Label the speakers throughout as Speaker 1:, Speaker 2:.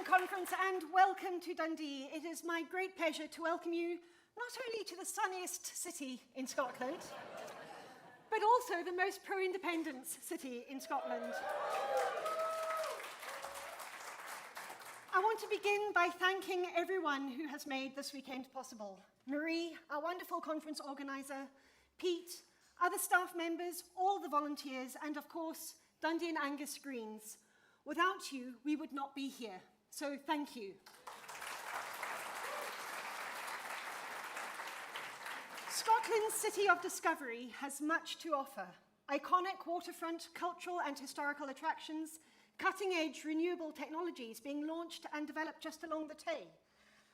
Speaker 1: Conference and welcome to Dundee. It is my great pleasure to welcome you not only to the sunniest city in Scotland, but also the most pro-independence city in Scotland. I want to begin by thanking everyone who has made this weekend possible. Marie, our wonderful conference organiser, Pete, other staff members, all the volunteers, and of course, Dundee and Angus Greens. Without you, we would not be here. So thank you. Scotland's City of Discovery has much to offer. Iconic waterfront, cultural and historical attractions, cutting-edge renewable technologies being launched and developed just along the Tay,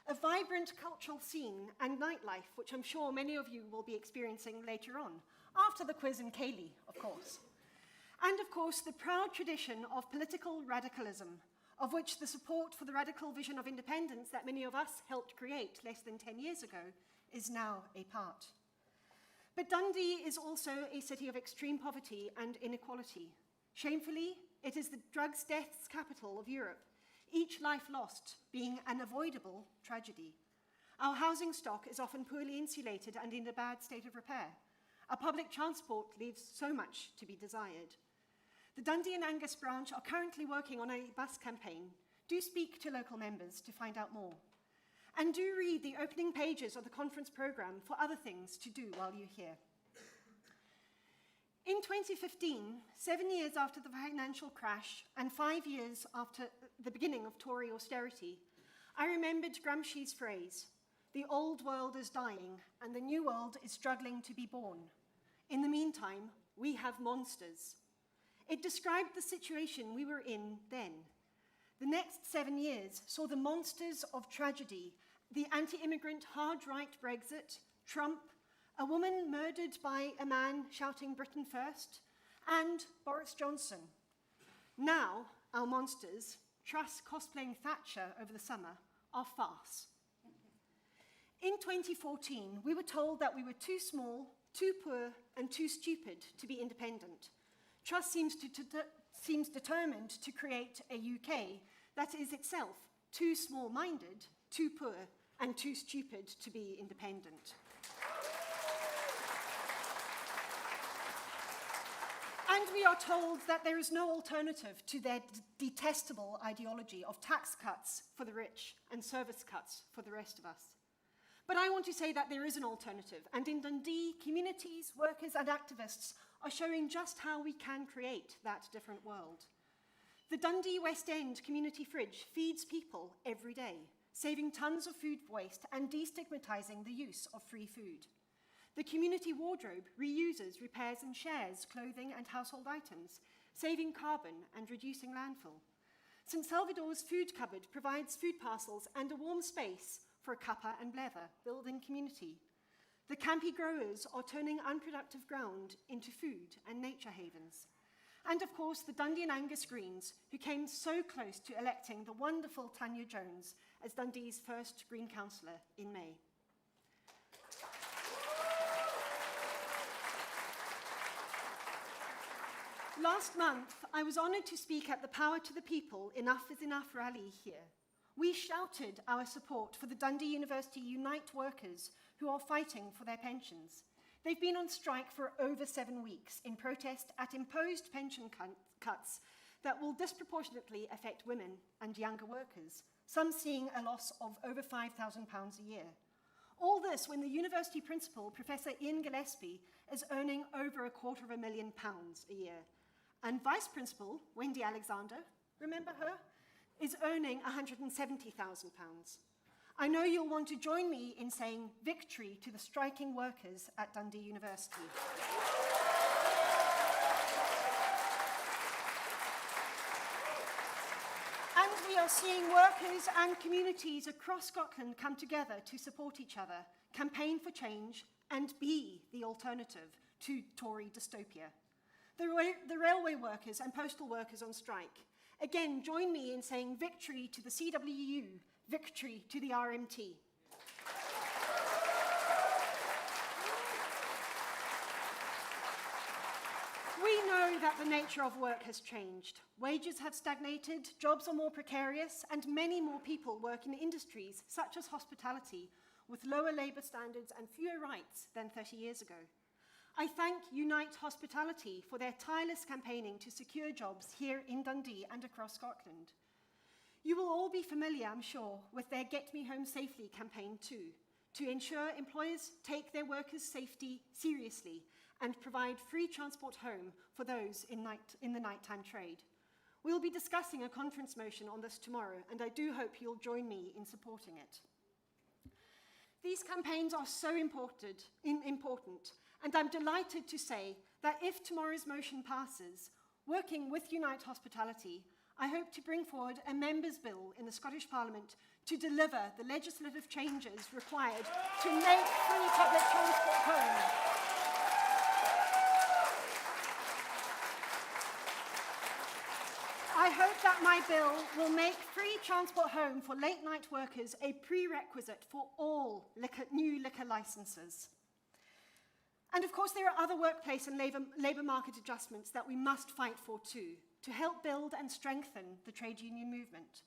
Speaker 1: a vibrant cultural scene and nightlife, which I'm sure many of you will be experiencing later on, after the quiz in Cayley, of course. And of course, the proud tradition of political radicalism, of which the support for the radical vision of independence that many of us helped create less than 10 years ago is now a part. But Dundee is also a city of extreme poverty and inequality. Shamefully, it is the drugs deaths capital of Europe, each life lost being an avoidable tragedy. Our housing stock is often poorly insulated and in a bad state of repair. Our public transport leaves so much to be desired. The Dundee and Angus branch are currently working on a bus campaign. Do speak to local members to find out more. And do read the opening pages of the conference programme for other things to do while you're here. In 2015, 7 years after the financial crash and 5 years after the beginning of Tory austerity, I remembered Gramsci's phrase, "The old world is dying and the new world is struggling to be born. In the meantime, we have monsters." It described the situation we were in then. The next 7 years saw the monsters of tragedy, the anti-immigrant hard-right Brexit, Trump, a woman murdered by a man shouting Britain first, and Boris Johnson. Now, our monsters, Truss cosplaying Thatcher over the summer, are farce. In 2014, we were told that we were too small, too poor, and too stupid to be independent. Truss seems determined to create a UK that is itself too small-minded, too poor, and too stupid to be independent. And we are told that there is no alternative to their detestable ideology of tax cuts for the rich and service cuts for the rest of us. But I want to say that there is an alternative, and in Dundee, communities, workers, and activists are showing just how we can create that different world. The Dundee West End Community Fridge feeds people every day, saving tons of food waste and destigmatising the use of free food. The community wardrobe reuses, repairs and shares clothing and household items, saving carbon and reducing landfill. St Salvador's food cupboard provides food parcels and a warm space for a cuppa and blether, building community. The Campy growers are turning unproductive ground into food and nature havens. And of course, the Dundee and Angus Greens, who came so close to electing the wonderful Tanya Jones as Dundee's first Green Councillor in May. Last month, I was honoured to speak at the Power to the People Enough is Enough rally here. We shouted our support for the Dundee University Unite workers who are fighting for their pensions. They've been on strike for over 7 weeks in protest at imposed pension cuts that will disproportionately affect women and younger workers, some seeing a loss of over £5,000 a year. All this when the university principal, Professor Ian Gillespie, is earning over £250,000 a year. And Vice Principal, Wendy Alexander, remember her, is earning £170,000. I know you'll want to join me in saying victory to the striking workers at Dundee University. And we are seeing workers and communities across Scotland come together to support each other, campaign for change, and be the alternative to Tory dystopia. The railway workers and postal workers on strike. Again, join me in saying victory to the CWU, victory to the RMT. We know that the nature of work has changed. Wages have stagnated, jobs are more precarious, and many more people work in industries such as hospitality with lower labour standards and fewer rights than 30 years ago. I thank Unite Hospitality for their tireless campaigning to secure jobs here in Dundee and across Scotland. You will all be familiar, I'm sure, with their Get Me Home Safely campaign too, to ensure employers take their workers' safety seriously and provide free transport home for those in the nighttime trade. We'll be discussing a conference motion on this tomorrow, and I do hope you'll join me in supporting it. These campaigns are so important, and I'm delighted to say that if tomorrow's motion passes, working with Unite Hospitality, I hope to bring forward a members' bill in the Scottish Parliament to deliver the legislative changes required to make free public transport home. I hope that my bill will make free transport home for late-night workers a prerequisite for all new liquor licences. And of course, there are other workplace and labour market adjustments that we must fight for too, to help build and strengthen the trade union movement.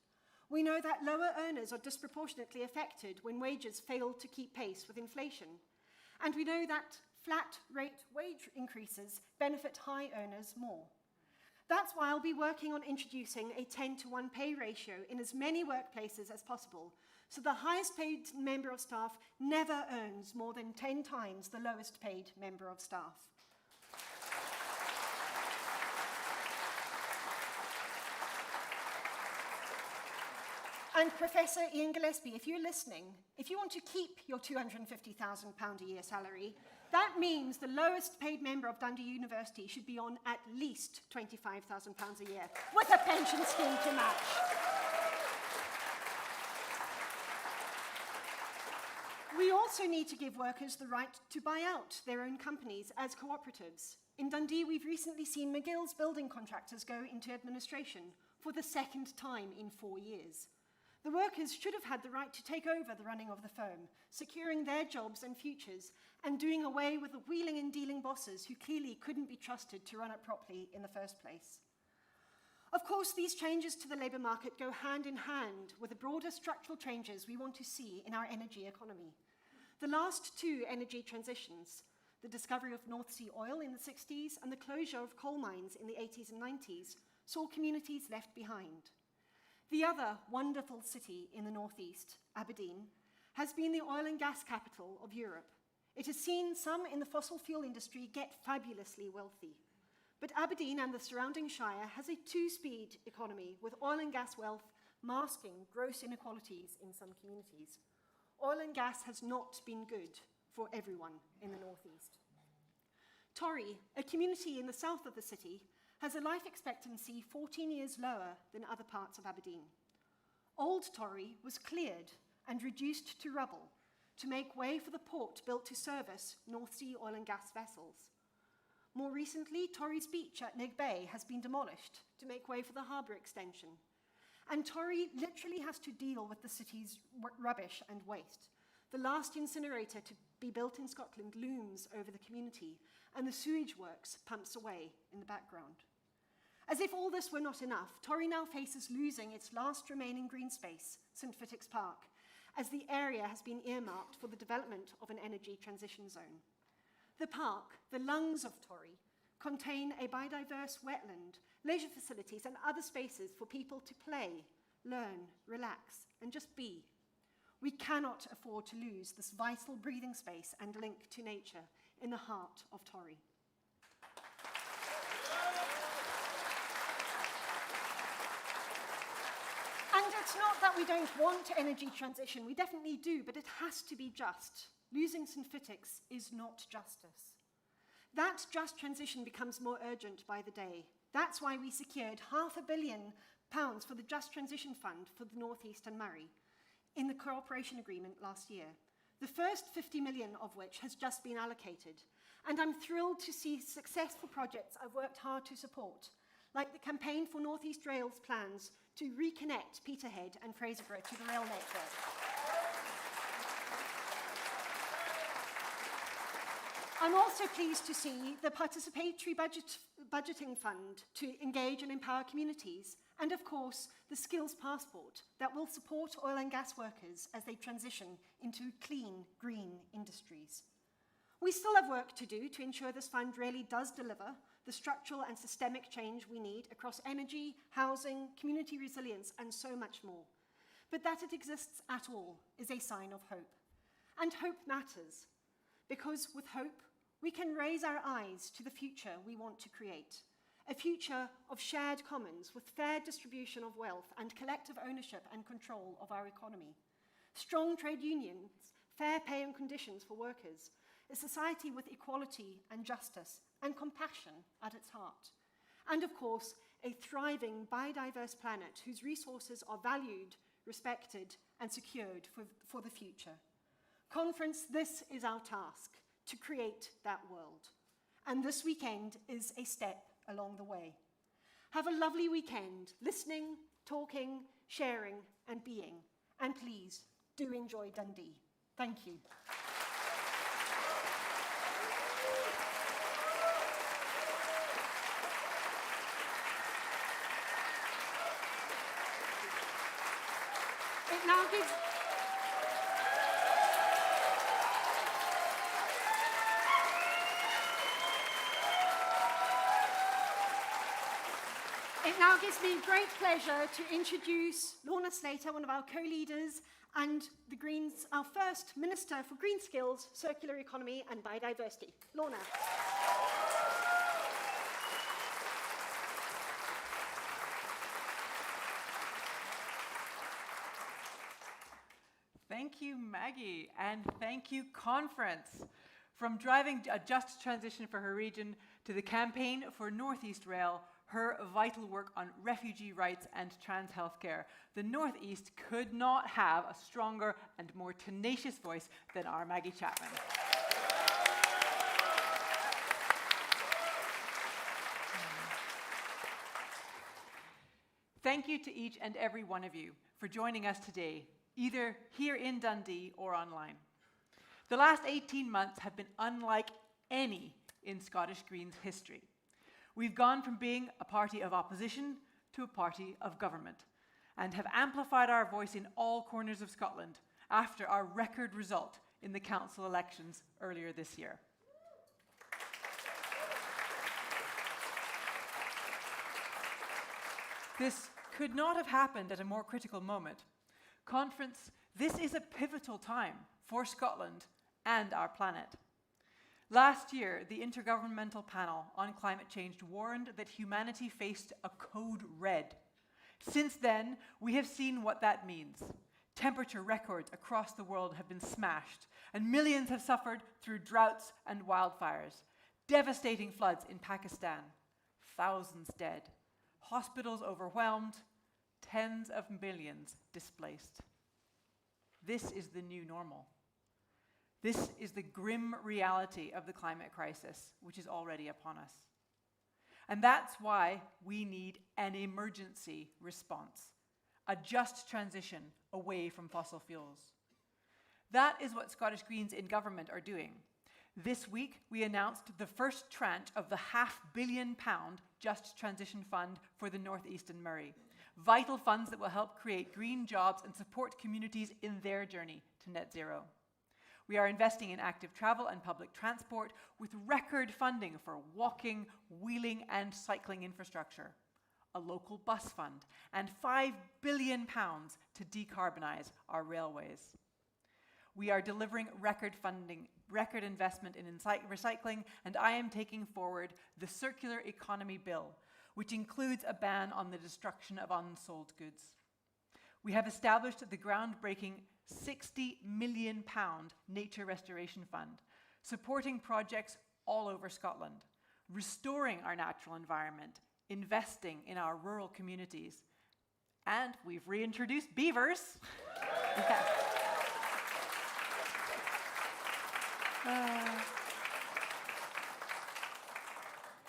Speaker 1: We know that lower earners are disproportionately affected when wages fail to keep pace with inflation. And we know that flat rate wage increases benefit high earners more. That's why I'll be working on introducing a 10-to-1 pay ratio in as many workplaces as possible, so the highest paid member of staff never earns more than 10 times the lowest paid member of staff. And Professor Ian Gillespie, if you're listening, if you want to keep your £250,000 a year salary, that means the lowest paid member of Dundee University should be on at least £25,000 a year, with a pension scheme to match. We also need to give workers the right to buy out their own companies as cooperatives. In Dundee, we've recently seen McGill's building contractors go into administration for the second time in 4 years. The workers should have had the right to take over the running of the firm, securing their jobs and futures, and doing away with the wheeling and dealing bosses who clearly couldn't be trusted to run it properly in the first place. Of course, these changes to the labour market go hand in hand with the broader structural changes we want to see in our energy economy. The last two energy transitions, the discovery of North Sea oil in the 60s and the closure of coal mines in the 80s and 90s, saw communities left behind. The other wonderful city in the northeast, Aberdeen, has been the oil and gas capital of Europe. It has seen some in the fossil fuel industry get fabulously wealthy. But Aberdeen and the surrounding Shire has a two-speed economy with oil and gas wealth masking gross inequalities in some communities. Oil and gas has not been good for everyone in the northeast. Torry, a community in the south of the city, has a life expectancy 14 years lower than other parts of Aberdeen. Old Torry was cleared and reduced to rubble to make way for the port built to service North Sea oil and gas vessels. More recently, Torry's beach at Nig Bay has been demolished to make way for the harbour extension. And Torry literally has to deal with the city's rubbish and waste. The last incinerator to be built in Scotland looms over the community, and the sewage works pumps away in the background. As if all this were not enough, Torry now faces losing its last remaining green space, St Fittick's Park, as the area has been earmarked for the development of an energy transition zone. The park, the lungs of Torry, contain a biodiverse wetland, leisure facilities and other spaces for people to play, learn, relax and just be. We cannot afford to lose this vital breathing space and link to nature in the heart of Torry. And it's not that we don't want energy transition, we definitely do, but it has to be just. Losing St Fittick's is not justice. That just transition becomes more urgent by the day. That's why we secured £500 million for the Just Transition Fund for the North East and Moray in the cooperation agreement last year, the first 50 million of which has just been allocated. And I'm thrilled to see successful projects I've worked hard to support, like the Campaign for North East Rail's plans to reconnect Peterhead and Fraserburgh to the rail network. I'm also pleased to see the participatory budgeting fund to engage and empower communities, and of course, the skills passport that will support oil and gas workers as they transition into clean, green industries. We still have work to do to ensure this fund really does deliver the structural and systemic change we need across energy, housing, community resilience, and so much more. But that it exists at all is a sign of hope. And hope matters, because with hope, we can raise our eyes to the future we want to create, a future of shared commons with fair distribution of wealth and collective ownership and control of our economy, strong trade unions, fair pay and conditions for workers, a society with equality and justice and compassion at its heart, and of course, a thriving, biodiverse planet whose resources are valued, respected, and secured for the future. Conference, this is our task, to create that world. And this weekend is a step along the way. Have a lovely weekend, listening, talking, sharing, and being. And please, do enjoy Dundee. Thank you. It now gives... It now gives me great pleasure to introduce Lorna Slater, one of our co-leaders, and the Greens, our first Minister for Green Skills, Circular Economy and Biodiversity. Lorna.
Speaker 2: Thank you, Maggie, and thank you, Conference. From driving a just transition for her region to the campaign for Northeast Rail, her vital work on refugee rights and trans healthcare, the Northeast could not have a stronger and more tenacious voice than our Maggie Chapman. Thank you to each and every one of you for joining us today, either here in Dundee or online. The last 18 months have been unlike any in Scottish Greens history. We've gone from being a party of opposition to a party of government, and have amplified our voice in all corners of Scotland after our record result in the council elections earlier this year. This could not have happened at a more critical moment. Conference, this is a pivotal time for Scotland and our planet. Last year, the Intergovernmental Panel on Climate Change warned that humanity faced a code red. Since then, we have seen what that means. Temperature records across the world have been smashed, and millions have suffered through droughts and wildfires, devastating floods in Pakistan, thousands dead, hospitals overwhelmed, tens of millions displaced. This is the new normal. This is the grim reality of the climate crisis, which is already upon us. And that's why we need an emergency response, a just transition away from fossil fuels. That is what Scottish Greens in government are doing. This week, we announced the first tranche of the £500 million Just Transition Fund for the North East and Moray, vital funds that will help create green jobs and support communities in their journey to net zero. We are investing in active travel and public transport with record funding for walking, wheeling, and cycling infrastructure, a local bus fund, and £5 billion to decarbonise our railways. We are delivering record funding, record investment in recycling, and I am taking forward the Circular Economy Bill, which includes a ban on the destruction of unsold goods. We have established the groundbreaking £60 million Nature Restoration Fund, supporting projects all over Scotland, restoring our natural environment, investing in our rural communities. And we've reintroduced beavers.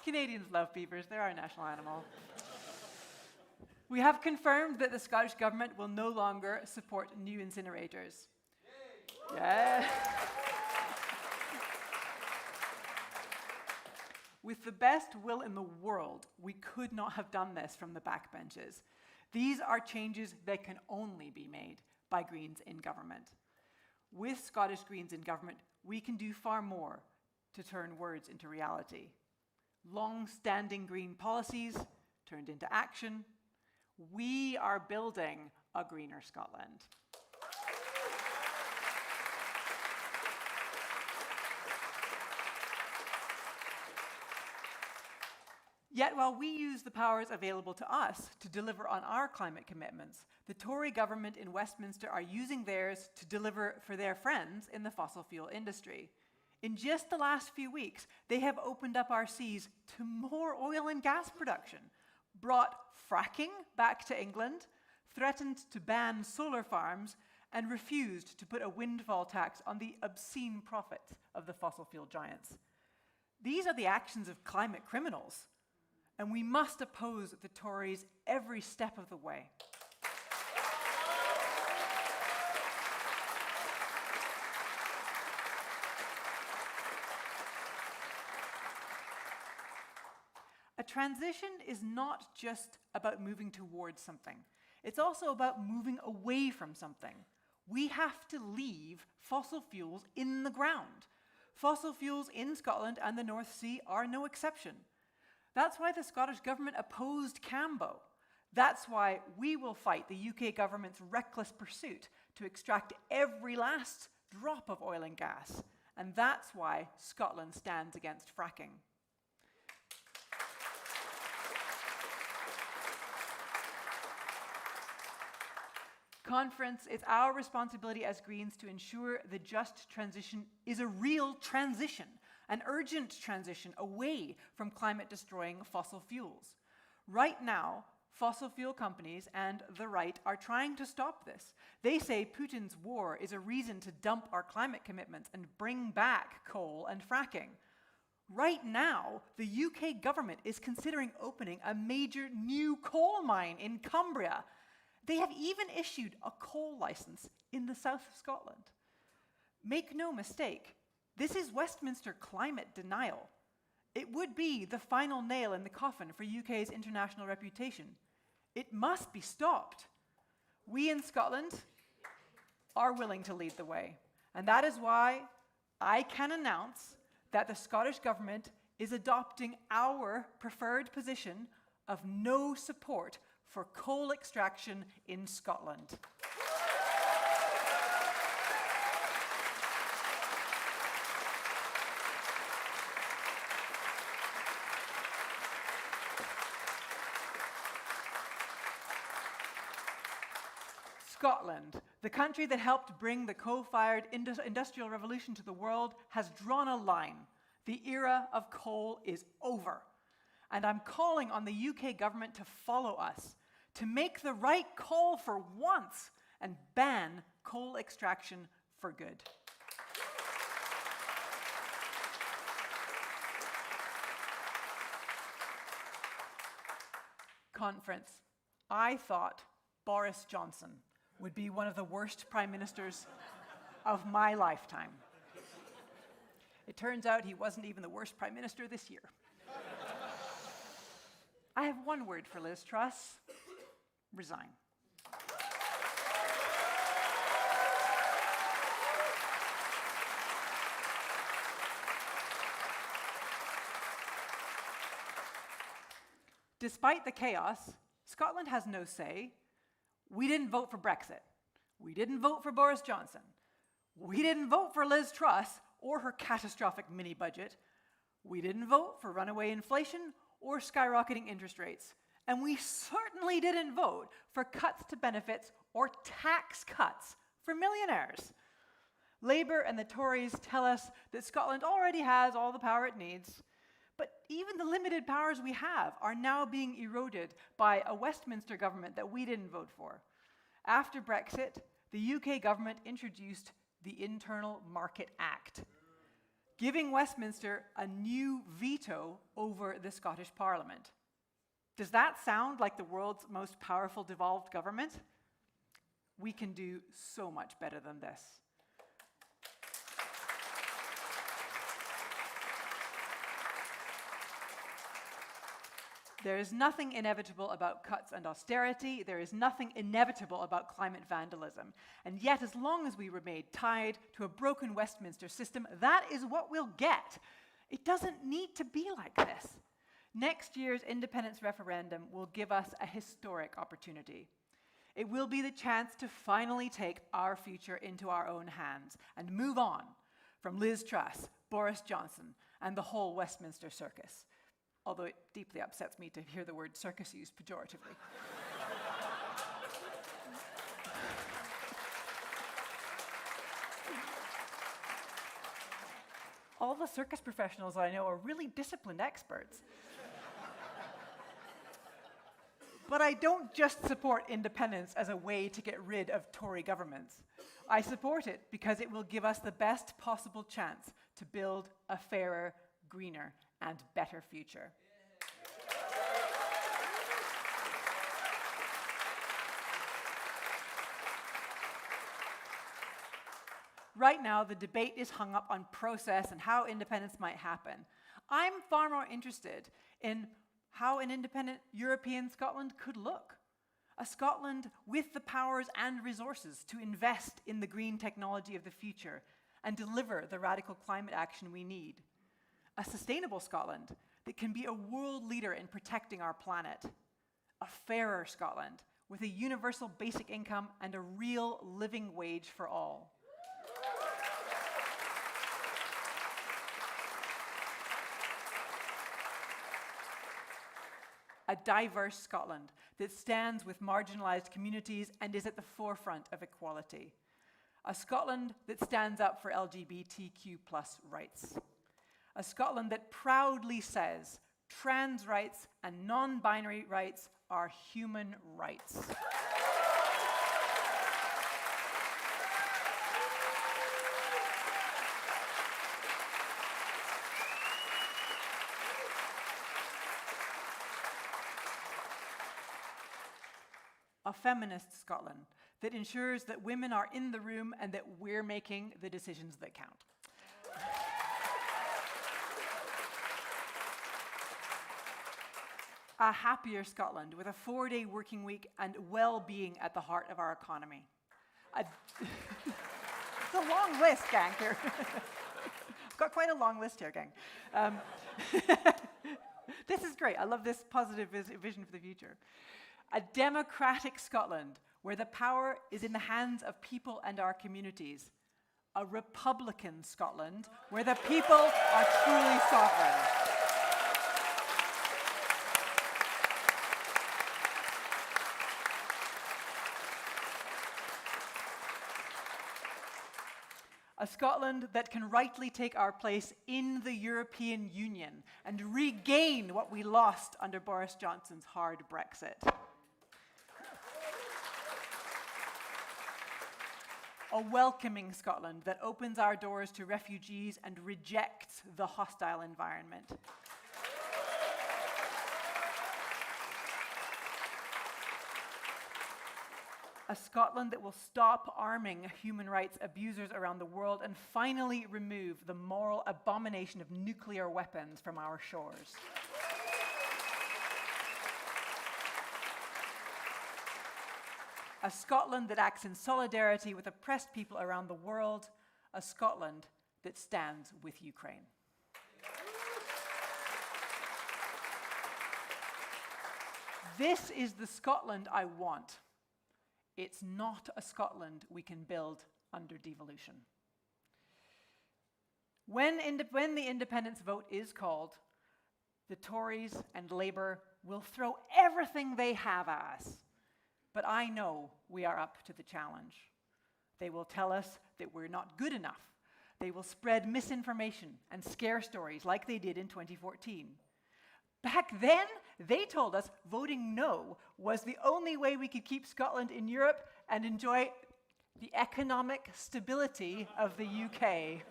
Speaker 2: Canadians love beavers, they're our national animal. We have confirmed that the Scottish Government will no longer support new incinerators. Yeah. With the best will in the world, we could not have done this from the backbenches. These are changes that can only be made by Greens in government. With Scottish Greens in government, we can do far more to turn words into reality. Long-standing Green policies turned into action. We are building a greener Scotland. Yet while we use the powers available to us to deliver on our climate commitments, the Tory government in Westminster are using theirs to deliver for their friends in the fossil fuel industry. In just the last few weeks, they have opened up our seas to more oil and gas production, brought fracking back to England, threatened to ban solar farms, and refused to put a windfall tax on the obscene profits of the fossil fuel giants. These are the actions of climate criminals, and we must oppose the Tories every step of the way. A transition is not just about moving towards something. It's also about moving away from something. We have to leave fossil fuels in the ground. Fossil fuels in Scotland and the North Sea are no exception. That's why the Scottish government opposed Cambo. That's why we will fight the UK government's reckless pursuit to extract every last drop of oil and gas. And that's why Scotland stands against fracking. Conference, it's our responsibility as Greens to ensure the just transition is a real transition, an urgent transition away from climate-destroying fossil fuels. Right now, fossil fuel companies and the right are trying to stop this. They say Putin's war is a reason to dump our climate commitments and bring back coal and fracking. Right now, the UK government is considering opening a major new coal mine in Cumbria. They have even issued a coal license in the south of Scotland. Make no mistake, this is Westminster climate denial. It would be the final nail in the coffin for UK's international reputation. It must be stopped. We in Scotland are willing to lead the way. And that is why I can announce that the Scottish Government is adopting our preferred position of no support for coal extraction in Scotland. Scotland, the country that helped bring the coal-fired industrial revolution to the world, has drawn a line. The era of coal is over. And I'm calling on the UK government to follow us, to make the right call for once and ban coal extraction for good. Conference, I thought Boris Johnson would be one of the worst prime ministers of my lifetime. It turns out he wasn't even the worst prime minister this year. I have one word for Liz Truss: resign. Despite the chaos, Scotland has no say. We didn't vote for Brexit. We didn't vote for Boris Johnson. We didn't vote for Liz Truss or her catastrophic mini-budget. We didn't vote for runaway inflation or skyrocketing interest rates. And we certainly didn't vote for cuts to benefits or tax cuts for millionaires. Labour and the Tories tell us that Scotland already has all the power it needs. But even the limited powers we have are now being eroded by a Westminster government that we didn't vote for. After Brexit, the UK government introduced the Internal Market Act, giving Westminster a new veto over the Scottish Parliament. Does that sound like the world's most powerful devolved government? We can do so much better than this. There is nothing inevitable about cuts and austerity. There is nothing inevitable about climate vandalism. And yet, as long as we remain tied to a broken Westminster system, that is what we'll get. It doesn't need to be like this. Next year's independence referendum will give us a historic opportunity. It will be the chance to finally take our future into our own hands and move on from Liz Truss, Boris Johnson, and the whole Westminster circus. Although it deeply upsets me to hear the word circus used pejoratively. All the circus professionals I know are really disciplined experts. But I don't just support independence as a way to get rid of Tory governments. I support it because it will give us the best possible chance to build a fairer, greener, and better future. Right now, the debate is hung up on process and how independence might happen. I'm far more interested in how an independent European Scotland could look. A Scotland with the powers and resources to invest in the green technology of the future and deliver the radical climate action we need. A sustainable Scotland that can be a world leader in protecting our planet. A fairer Scotland with a universal basic income and a real living wage for all. A diverse Scotland that stands with marginalised communities and is at the forefront of equality. A Scotland that stands up for LGBTQ+ rights. A Scotland that proudly says trans rights and non-binary rights are human rights. A feminist Scotland that ensures that women are in the room and that we're making the decisions that count. A happier Scotland with a 4-day working week and well-being at the heart of our economy. It's a long list, gang. Here. I've got quite a long list here, gang. This is great. I love this positive vision for the future. A democratic Scotland where the power is in the hands of people and our communities. A Republican Scotland where the people are truly sovereign. A Scotland that can rightly take our place in the European Union and regain what we lost under Boris Johnson's hard Brexit. A welcoming Scotland that opens our doors to refugees and rejects the hostile environment. A Scotland that will stop arming human rights abusers around the world and finally remove the moral abomination of nuclear weapons from our shores. A Scotland that acts in solidarity with oppressed people around the world. A Scotland that stands with Ukraine. This is the Scotland I want. It's not a Scotland we can build under devolution. When the independence vote is called, the Tories and Labour will throw everything they have at us. But I know we are up to the challenge. They will tell us that we're not good enough. They will spread misinformation and scare stories like they did in 2014. Back then, they told us voting no was the only way we could keep Scotland in Europe and enjoy the economic stability of the UK.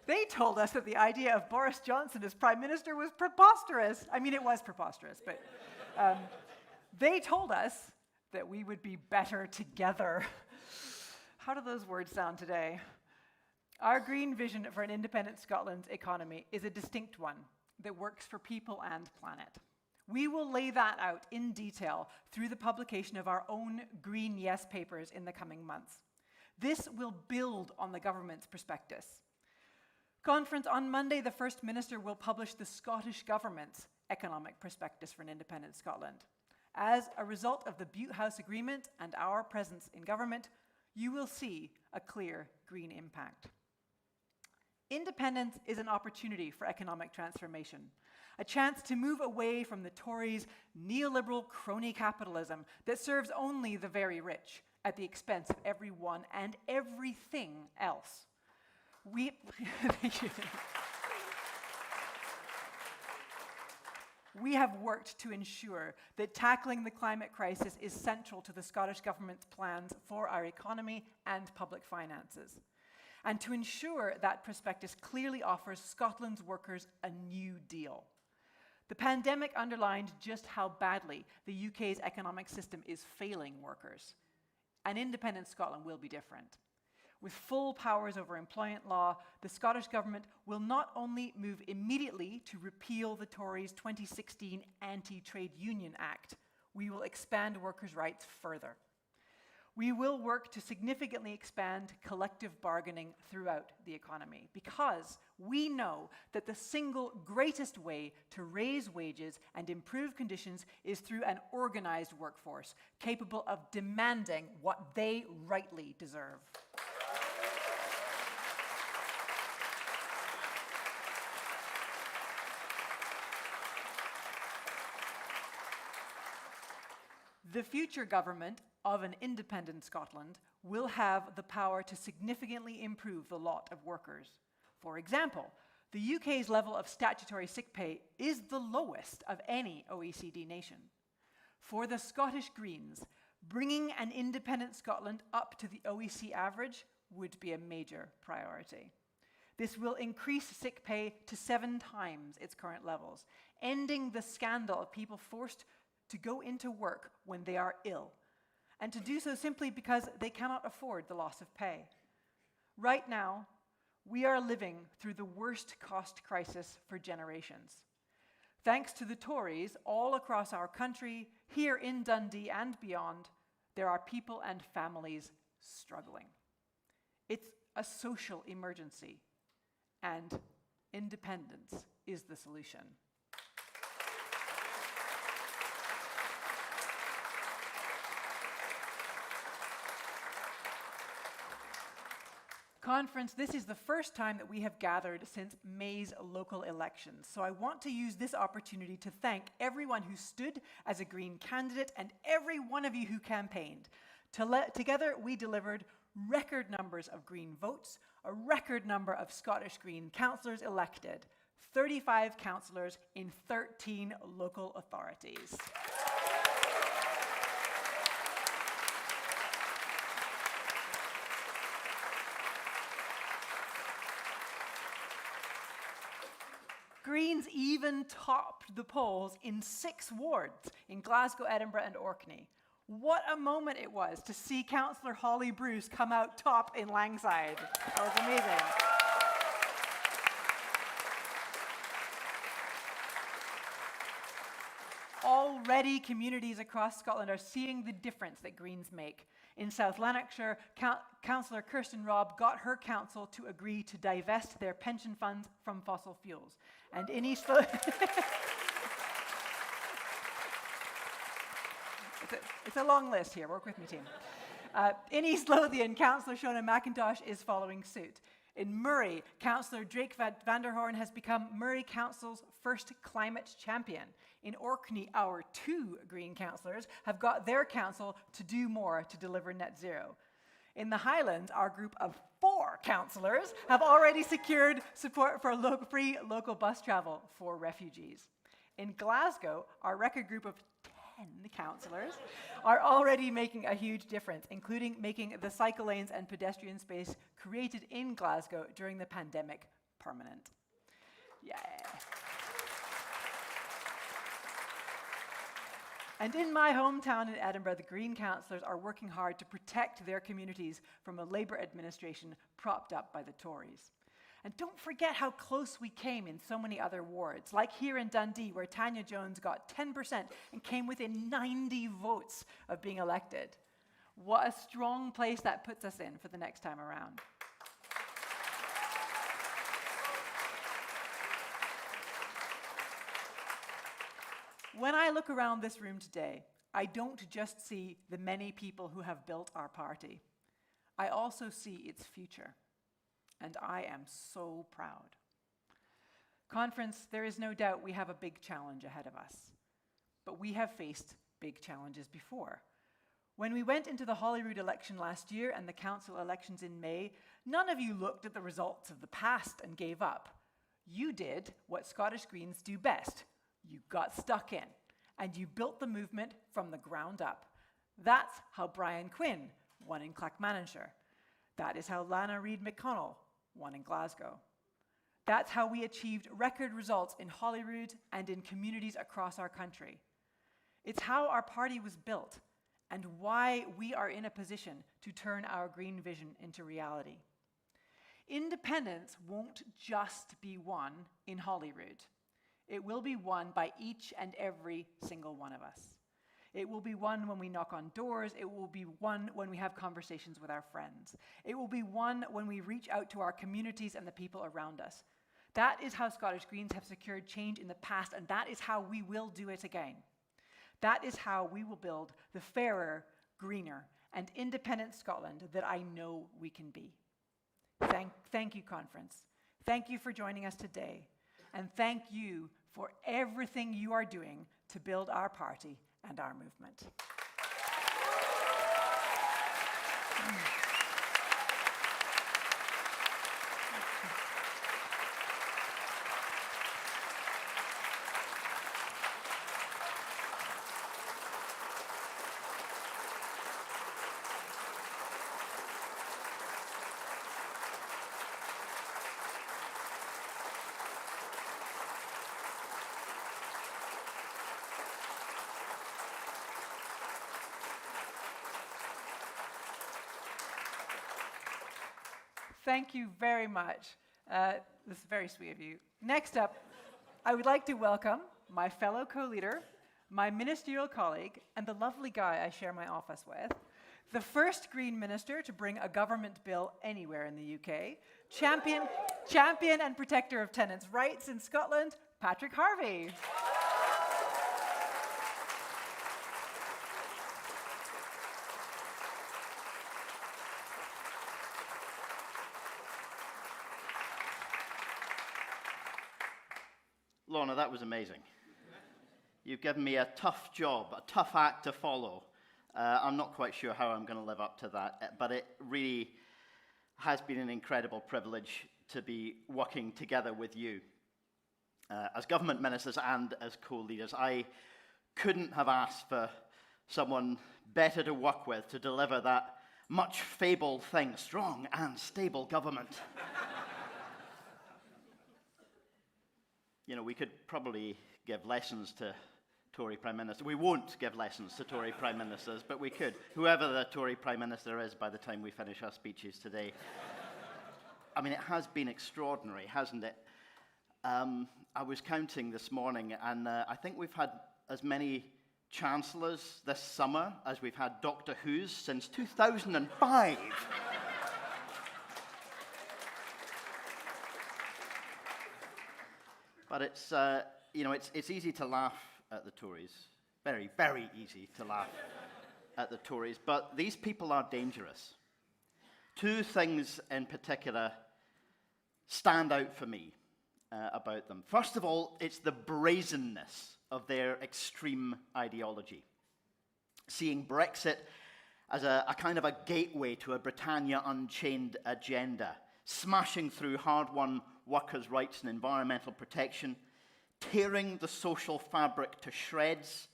Speaker 2: They told us that the idea of Boris Johnson as Prime Minister was preposterous. I mean, it was preposterous, but they told us that we would be better together. How do those words sound today? Our green vision for an independent Scotland's economy is a distinct one that works for people and planet. We will lay that out in detail through the publication of our own Green Yes papers in the coming months. This will build on the government's prospectus. Conference on Monday, the First Minister will publish the Scottish Government's economic prospectus for an independent Scotland. As a result of the Butte House Agreement and our presence in government, you will see a clear green impact. Independence is an opportunity for economic transformation, a chance to move away from the Tories' neoliberal crony capitalism that serves only the very rich at the expense of everyone and everything else. We have worked to ensure that tackling the climate crisis is central to the Scottish Government's plans for our economy and public finances, and to ensure that prospectus clearly offers Scotland's workers a new deal. The pandemic underlined just how badly the UK's economic system is failing workers. An independent Scotland will be different. With full powers over employment law, the Scottish Government will not only move immediately to repeal the Tories' 2016 Anti-Trade Union Act, we will expand workers' rights further. We will work to significantly expand collective bargaining throughout the economy because we know that the single greatest way to raise wages and improve conditions is through an organized workforce capable of demanding what they rightly deserve. The future government of an independent Scotland will have the power to significantly improve the lot of workers. For example, the UK's level of statutory sick pay is the lowest of any OECD nation. For the Scottish Greens, bringing an independent Scotland up to the OECD average would be a major priority. This will increase sick pay to 7 times its current levels, ending the scandal of people forced to go into work when they are ill, and to do so simply because they cannot afford the loss of pay. Right now, we are living through the worst cost crisis for generations. Thanks to the Tories all across our country, here in Dundee and beyond, there are people and families struggling. It's a social emergency, and independence is the solution. Conference, this is the first time that we have gathered since May's local elections, so I want to use this opportunity to thank everyone who stood as a Green candidate and every one of you who campaigned. Together, we delivered record numbers of Green votes, a record number of Scottish Green councillors elected, 35 councillors in 13 local authorities. Greens even topped the polls in 6 wards in Glasgow, Edinburgh and Orkney. What a moment it was to see Councillor Holly Bruce come out top in Langside. That was amazing. Already, communities across Scotland are seeing the difference that Greens make. In South Lanarkshire, Councillor Kirsten Robb got her council to agree to divest their pension funds from fossil fuels. And in East Lothian, it's a long list here, work with me, team. In East Lothian, Councillor Shona McIntosh is following suit. In Murray, Councillor Drake Vanderhorn has become Murray Council's first climate champion. In Orkney, our 2 Green councillors have got their council to do more to deliver net zero. In the Highlands, our group of 4 councillors have already secured support for free local bus travel for refugees. In Glasgow, our record group of 10 councillors are already making a huge difference, including making the cycle lanes and pedestrian space created in Glasgow during the pandemic permanent. Yeah. And in my hometown in Edinburgh, the Green councillors are working hard to protect their communities from a Labour administration propped up by the Tories. And don't forget how close we came in so many other wards, like here in Dundee, where Tanya Jones got 10% and came within 90 votes of being elected. What a strong place that puts us in for the next time around. When I look around this room today, I don't just see the many people who have built our party. I also see its future. And I am so proud. Conference, there is no doubt we have a big challenge ahead of us. But we have faced big challenges before. When we went into the Holyrood election last year and the council elections in May, none of you looked at the results of the past and gave up. You did what Scottish Greens do best. You got stuck in, and you built the movement from the ground up. That's how Brian Quinn won in Clackmannanshire. That is how Lana Reid McConnell won in Glasgow. That's how we achieved record results in Holyrood and in communities across our country. It's how our party was built and why we are in a position to turn our green vision into reality. Independence won't just be won in Holyrood. It will be won by each and every single one of us. It will be won when we knock on doors. It will be won when we have conversations with our friends. It will be won when we reach out to our communities and the people around us. That is how Scottish Greens have secured change in the past, and that is how we will do it again. That is how we will build the fairer, greener, and independent Scotland that I know we can be. Thank you, Conference. Thank you for joining us today. And thank you for everything you are doing to build our party and our movement. Thank you very much. This is very sweet of you. Next up, I would like to welcome my fellow co-leader, my ministerial colleague, and the lovely guy I share my office with, the first Green Minister to bring a government bill anywhere in the UK, champion and protector of tenants' rights in Scotland, Patrick Harvey.
Speaker 3: Lorna, that was amazing. You've given me a tough job, a tough act to follow. I'm not quite sure how I'm going to live up to that, but it really has been an incredible privilege to be working together with you. As government ministers and as co-leaders, I couldn't have asked for someone better to work with to deliver that much fabled thing, strong and stable government. You know, we could probably give lessons to Tory Prime Minister. We won't give lessons to Tory Prime Ministers, but we could. Whoever the Tory Prime Minister is by the time we finish our speeches today. I mean, it has been extraordinary, hasn't it? I was counting this morning, and I think we've had as many chancellors this summer as we've had Doctor Who's since 2005. But it's, you know, it's easy to laugh at the Tories. Very, very easy to laugh at the Tories. But these people are dangerous. Two things in particular stand out for me about them. First of all, it's the brazenness of their extreme ideology. Seeing Brexit as a kind of a gateway to a Britannia Unchained agenda, smashing through hard-won workers' rights and environmental protection, tearing the social fabric to shreds,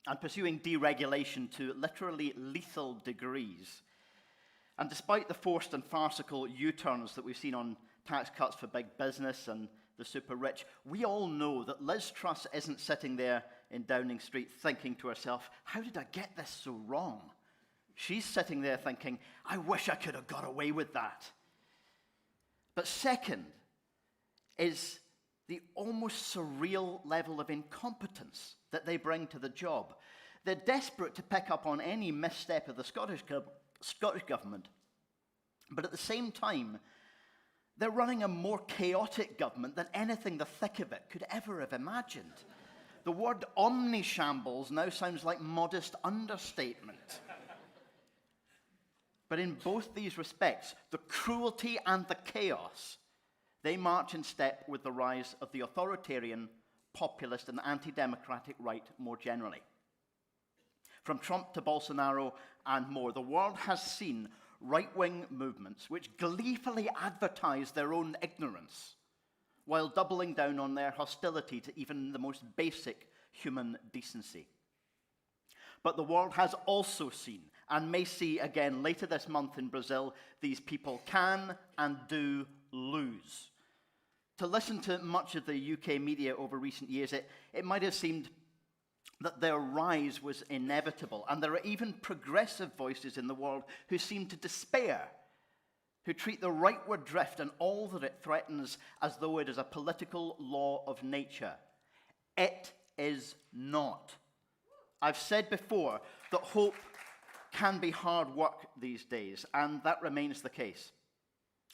Speaker 3: and pursuing deregulation to literally lethal degrees. And despite the forced and farcical U-turns that we've seen on tax cuts for big business and the super rich, we all know that Liz Truss isn't sitting there in Downing Street thinking to herself, how did I get this so wrong? She's sitting there thinking, I wish I could have got away with that. But second is the almost surreal level of incompetence that they bring to the job. They're desperate to pick up on any misstep of the Scottish government, but at the same time, they're running a more chaotic government than anything the thick of it could ever have imagined. The word omnishambles now sounds like modest understatement. But in both these respects, the cruelty and the chaos, they march in step with the rise of the authoritarian, populist, and anti-democratic right more generally. From Trump to Bolsonaro and more, the world has seen right-wing movements which gleefully advertise their own ignorance while doubling down on their hostility to even the most basic human decency. But the world has also seen, and may see again later this month in Brazil, these people can and do lose. To listen to much of the UK media over recent years, it might have seemed that their rise was inevitable, and there are even progressive voices in the world who seem to despair, who treat the rightward drift and all that it threatens as though it is a political law of nature. It is not. I've said before that hope can be hard work these days, and that remains the case.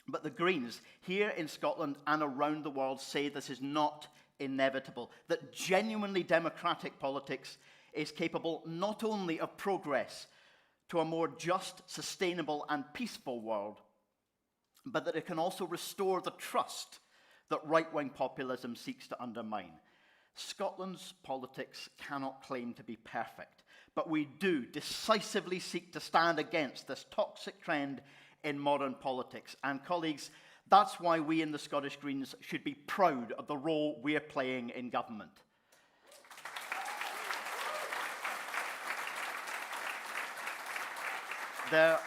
Speaker 3: But the Greens here in Scotland and around the world say this is not inevitable, that genuinely democratic politics is capable not only of progress to a more just, sustainable, and peaceful world, but that it can also restore the trust that right-wing populism seeks to undermine. Scotland's politics cannot claim to be perfect, but we do decisively seek to stand against this toxic trend in modern politics. And colleagues, that's why we in the Scottish Greens should be proud of the role we're playing in government. There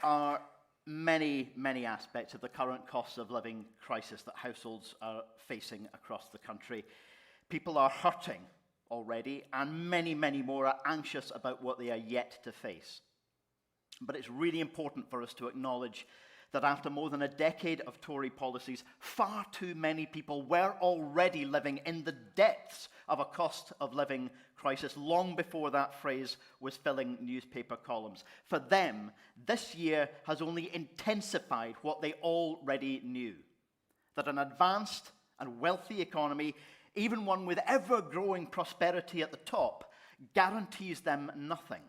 Speaker 3: are many, many aspects of the current cost of living crisis that households are facing across the country. People are hurting already, and many, many more are anxious about what they are yet to face. But it's really important for us to acknowledge that after more than a decade of Tory policies, far too many people were already living in the depths of a cost of living crisis long before that phrase was filling newspaper columns. For them, this year has only intensified what they already knew, that an advanced and wealthy economy, even one with ever-growing prosperity at the top, guarantees them nothing.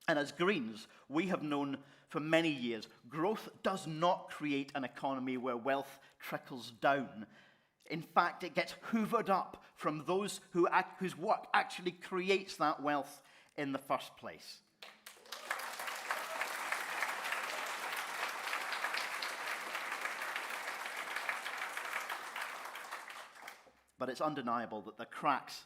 Speaker 3: And as Greens, we have known for many years, growth does not create an economy where wealth trickles down. In fact, it gets hoovered up from those whose work actually creates that wealth in the first place. But it's undeniable that the cracks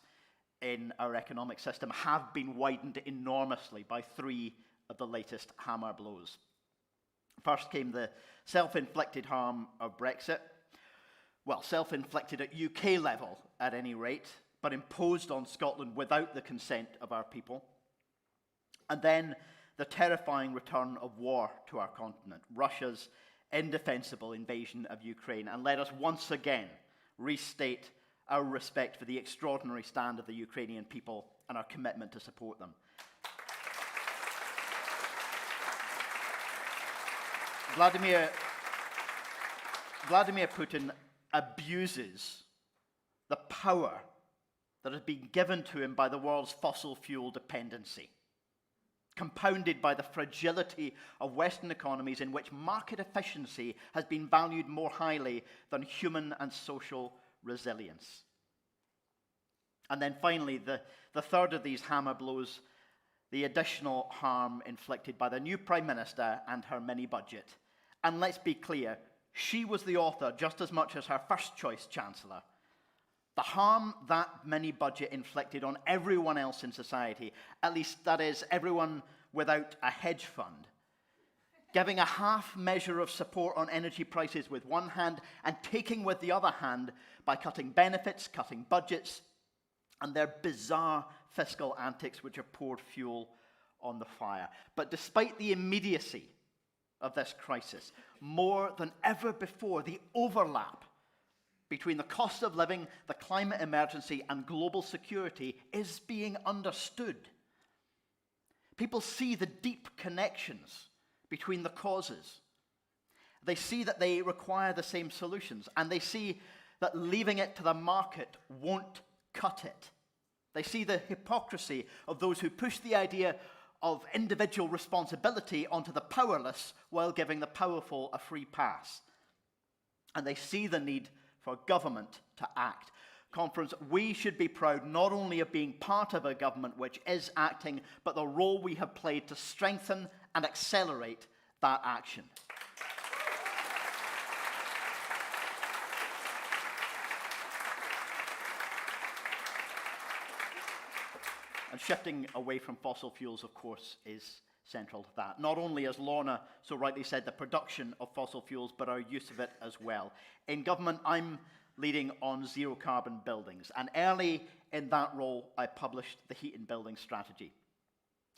Speaker 3: in our economic system have been widened enormously by three of the latest hammer blows. First came the self-inflicted harm of Brexit. Well, self-inflicted at UK level, at any rate, but imposed on Scotland without the consent of our people. And then the terrifying return of war to our continent, Russia's indefensible invasion of Ukraine. And let us once again restate our respect for the extraordinary stand of the Ukrainian people and our commitment to support them. Vladimir Putin abuses the power that has been given to him by the world's fossil fuel dependency, compounded by the fragility of Western economies in which market efficiency has been valued more highly than human and social resilience. And then finally, the third of these hammer blows, the additional harm inflicted by the new Prime Minister and her mini-budget. And let's be clear, she was the author just as much as her first choice Chancellor. The harm that mini-budget inflicted on everyone else in society, at least that is, everyone without a hedge fund, giving a half measure of support on energy prices with one hand and taking with the other hand by cutting benefits, cutting budgets, and their bizarre fiscal antics which have poured fuel on the fire. But despite the immediacy of this crisis, more than ever before, the overlap between the cost of living, the climate emergency, and global security is being understood. People see the deep connections between the causes. They see that they require the same solutions, and they see that leaving it to the market won't cut it. They see the hypocrisy of those who push the idea of individual responsibility onto the powerless while giving the powerful a free pass. And they see the need for government to act. Conference, we should be proud not only of being part of a government which is acting, but the role we have played to strengthen and accelerate that action. And shifting away from fossil fuels, of course, is central to that. Not only, as Lorna so rightly said, the production of fossil fuels, but our use of it as well. In government, I'm leading on zero carbon buildings. And early in that role, I published the Heat and Building Strategy.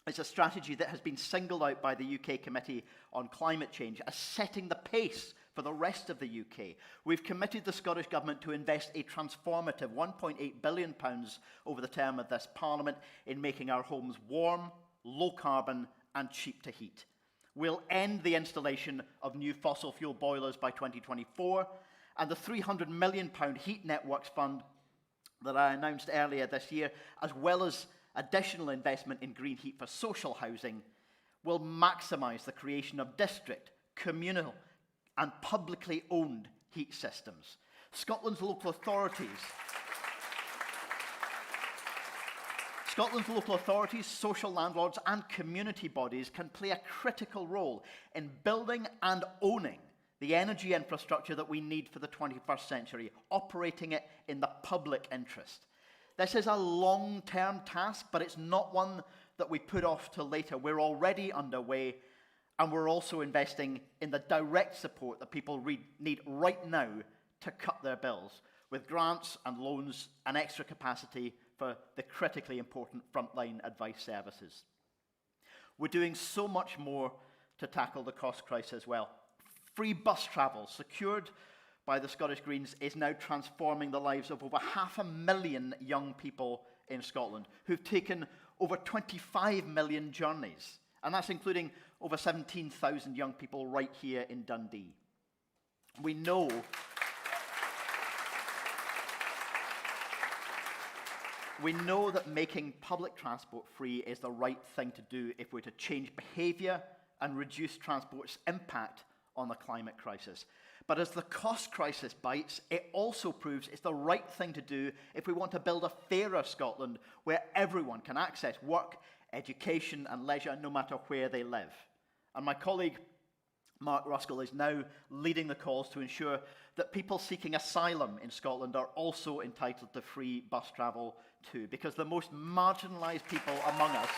Speaker 3: It's a strategy that has been singled out by the UK Committee on Climate Change as setting the pace for the rest of the UK. We've committed the Scottish Government to invest a transformative £1.8 billion over the term of this Parliament in making our homes warm, low carbon, and cheap to heat. We'll end the installation of new fossil fuel boilers by 2024, and the £300 million Heat Networks Fund that I announced earlier this year, as well as additional investment in green heat for social housing, will maximise the creation of district, communal, and publicly owned heat systems. Scotland's local authorities, social landlords, and community bodies can play a critical role in building and owning the energy infrastructure that we need for the 21st century, operating it in the public interest. This is a long-term task, but it's not one that we put off till later. We're already underway, and we're also investing in the direct support that people need right now to cut their bills, with grants and loans and extra capacity for the critically important frontline advice services. We're doing so much more to tackle the cost crisis as well. Free bus travel, secured by the Scottish Greens, is now transforming the lives of over 500,000 young people in Scotland who've taken over 25 million journeys. And that's including over 17,000 young people right here in Dundee. We know that making public transport free is the right thing to do if we're to change behaviour and reduce transport's impact on the climate crisis. But as the cost crisis bites, it also proves it's the right thing to do if we want to build a fairer Scotland where everyone can access work, education and leisure no matter where they live. And my colleague Mark Ruskell is now leading the calls to ensure that people seeking asylum in Scotland are also entitled to free bus travel too, because the most marginalised people among us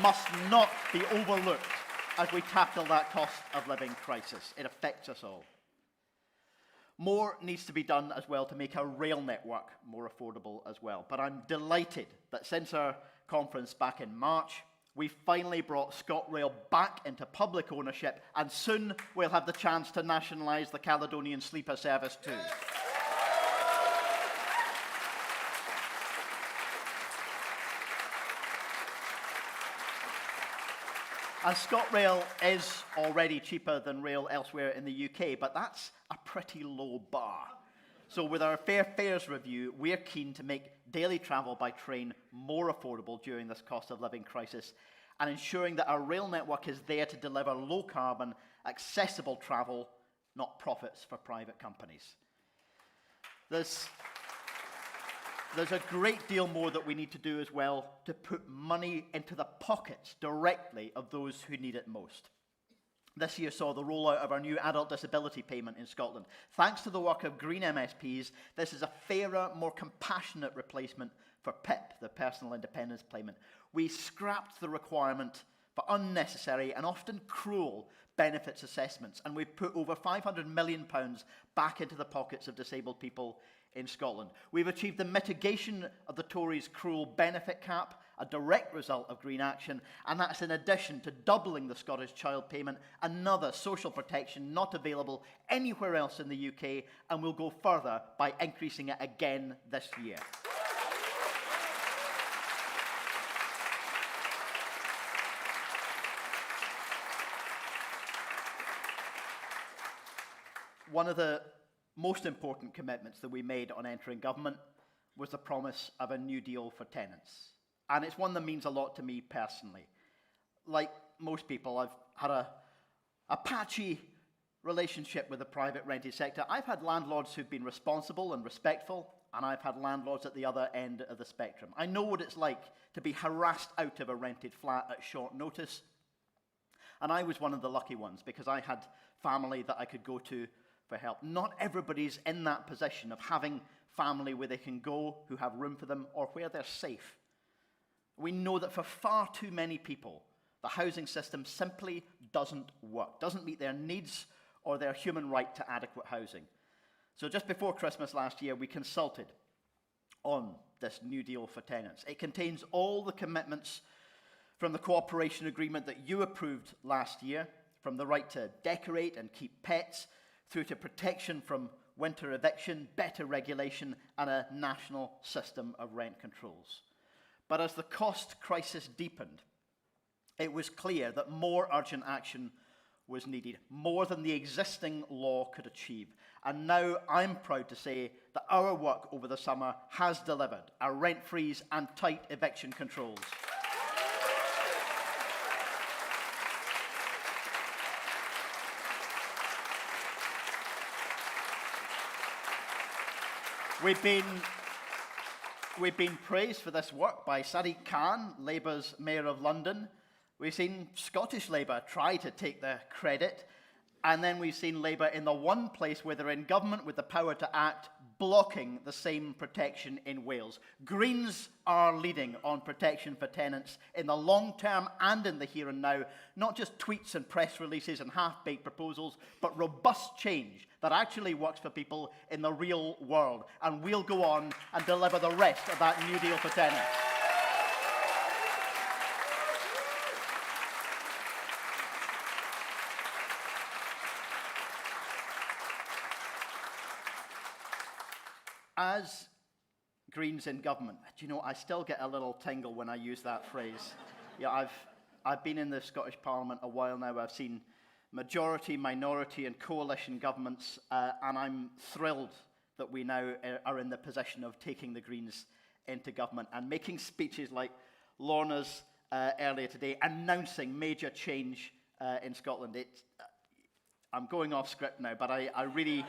Speaker 3: must not be overlooked as we tackle that cost of living crisis. It affects us all. More needs to be done as well to make our rail network more affordable as well. But I'm delighted that since our conference back in March, we finally brought ScotRail back into public ownership, and soon we'll have the chance to nationalise the Caledonian Sleeper service too. And ScotRail is already cheaper than rail elsewhere in the UK, but that's a pretty low bar. So with our Fair Fares review, we're keen to make daily travel by train more affordable during this cost of living crisis, and ensuring that our rail network is there to deliver low carbon, accessible travel, not profits for private companies. There's a great deal more that we need to do as well to put money into the pockets directly of those who need it most. This year saw the rollout of our new adult disability payment in Scotland. Thanks to the work of Green MSPs, this is a fairer, more compassionate replacement for PIP, the Personal Independence Payment. We scrapped the requirement for unnecessary and often cruel benefits assessments, and we've put over £500 million back into the pockets of disabled people in Scotland. We've achieved the mitigation of the Tories' cruel benefit cap, a direct result of Green action, and that's in addition to doubling the Scottish Child Payment, another social protection not available anywhere else in the UK, and we'll go further by increasing it again this year. One of the most important commitments that we made on entering government was the promise of a new deal for tenants. And it's one that means a lot to me personally. Like most people, I've had a patchy relationship with the private rented sector. I've had landlords who've been responsible and respectful, and I've had landlords at the other end of the spectrum. I know what it's like to be harassed out of a rented flat at short notice. And I was one of the lucky ones because I had family that I could go to for help. Not everybody's in that position of having family where they can go, who have room for them, or where they're safe. We know that for far too many people, the housing system simply doesn't work, doesn't meet their needs or their human right to adequate housing. So just before Christmas last year, we consulted on this new deal for tenants. It contains all the commitments from the cooperation agreement that you approved last year, from the right to decorate and keep pets, through to protection from winter eviction, better regulation, and a national system of rent controls. But as the cost crisis deepened, it was clear that more urgent action was needed, more than the existing law could achieve. And now I'm proud to say that our work over the summer has delivered a rent freeze and tight eviction controls. We've been praised for this work by Sadiq Khan, Labour's Mayor of London. We've seen Scottish Labour try to take the credit, and then we've seen Labour in the one place where they're in government with the power to act, blocking the same protection in Wales. Greens are leading on protection for tenants in the long term and in the here and now, not just tweets and press releases and half-baked proposals, but robust change that actually works for people in the real world. And we'll go on and deliver the rest of that new deal for tenants. As Greens in government, do you know, I still get a little tingle when I use that phrase. Yeah, I've been in the Scottish Parliament a while now. I've seen majority, minority, and coalition governments, and I'm thrilled that we now are in the position of taking the Greens into government and making speeches like Lorna's earlier today, announcing major change in Scotland. I'm going off script now, but I really...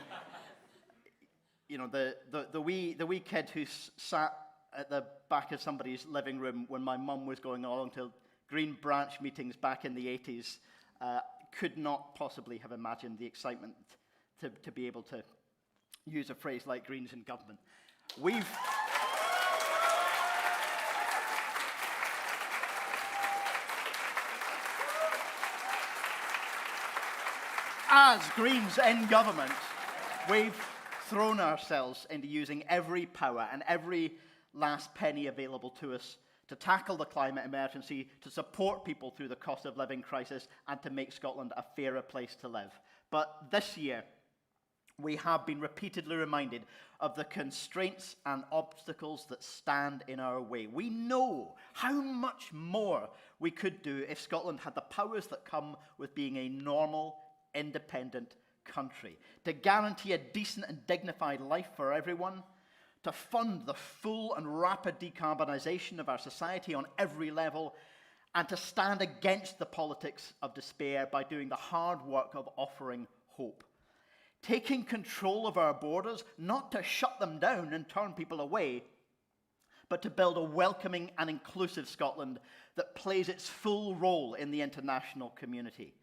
Speaker 3: You know, the wee kid who sat at the back of somebody's living room when my mum was going along to Green Branch meetings back in the 80s could not possibly have imagined the excitement to be able to use a phrase like Greens in government. As Greens in government, we've thrown ourselves into using every power and every last penny available to us to tackle the climate emergency, to support people through the cost of living crisis, and to make Scotland a fairer place to live. But this year, we have been repeatedly reminded of the constraints and obstacles that stand in our way. We know how much more we could do if Scotland had the powers that come with being a normal, independent country, to guarantee a decent and dignified life for everyone, to fund the full and rapid decarbonisation of our society on every level, and to stand against the politics of despair by doing the hard work of offering hope. Taking control of our borders, not to shut them down and turn people away, but to build a welcoming and inclusive Scotland that plays its full role in the international community.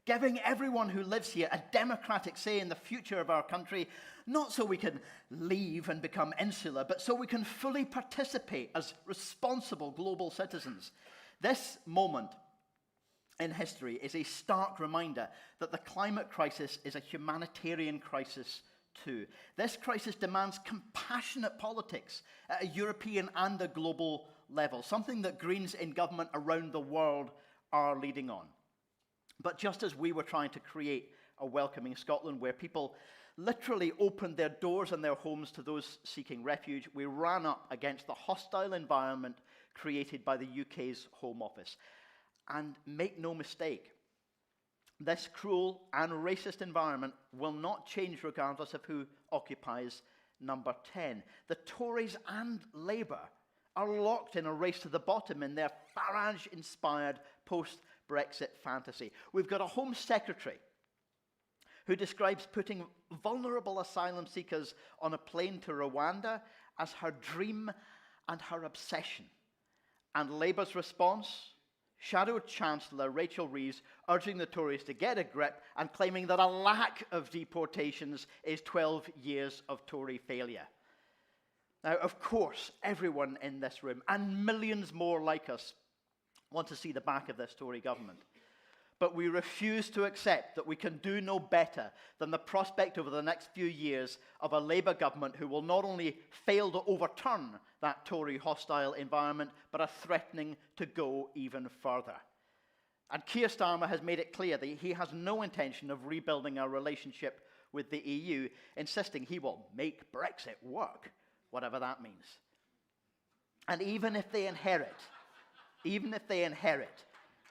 Speaker 3: Giving everyone who lives here a democratic say in the future of our country, not so we can leave and become insular, but so we can fully participate as responsible global citizens. This moment in history is a stark reminder that the climate crisis is a humanitarian crisis too. This crisis demands compassionate politics at a European and a global level, something that Greens in government around the world are leading on. But just as we were trying to create a welcoming Scotland where people literally opened their doors and their homes to those seeking refuge, we ran up against the hostile environment created by the UK's Home Office. And make no mistake, this cruel and racist environment will not change regardless of who occupies number 10. The Tories and Labour are locked in a race to the bottom in their Farage-inspired post-Brexit fantasy. We've got a Home Secretary who describes putting vulnerable asylum seekers on a plane to Rwanda as her dream and her obsession. And Labour's response? Shadow Chancellor Rachel Reeves urging the Tories to get a grip and claiming that a lack of deportations is 12 years of Tory failure. Now, of course, everyone in this room, and millions more like us, want to see the back of this Tory government. But we refuse to accept that we can do no better than the prospect over the next few years of a Labour government who will not only fail to overturn that Tory hostile environment, but are threatening to go even further. And Keir Starmer has made it clear that he has no intention of rebuilding our relationship with the EU, insisting he will make Brexit work, whatever that means. And even if they inherit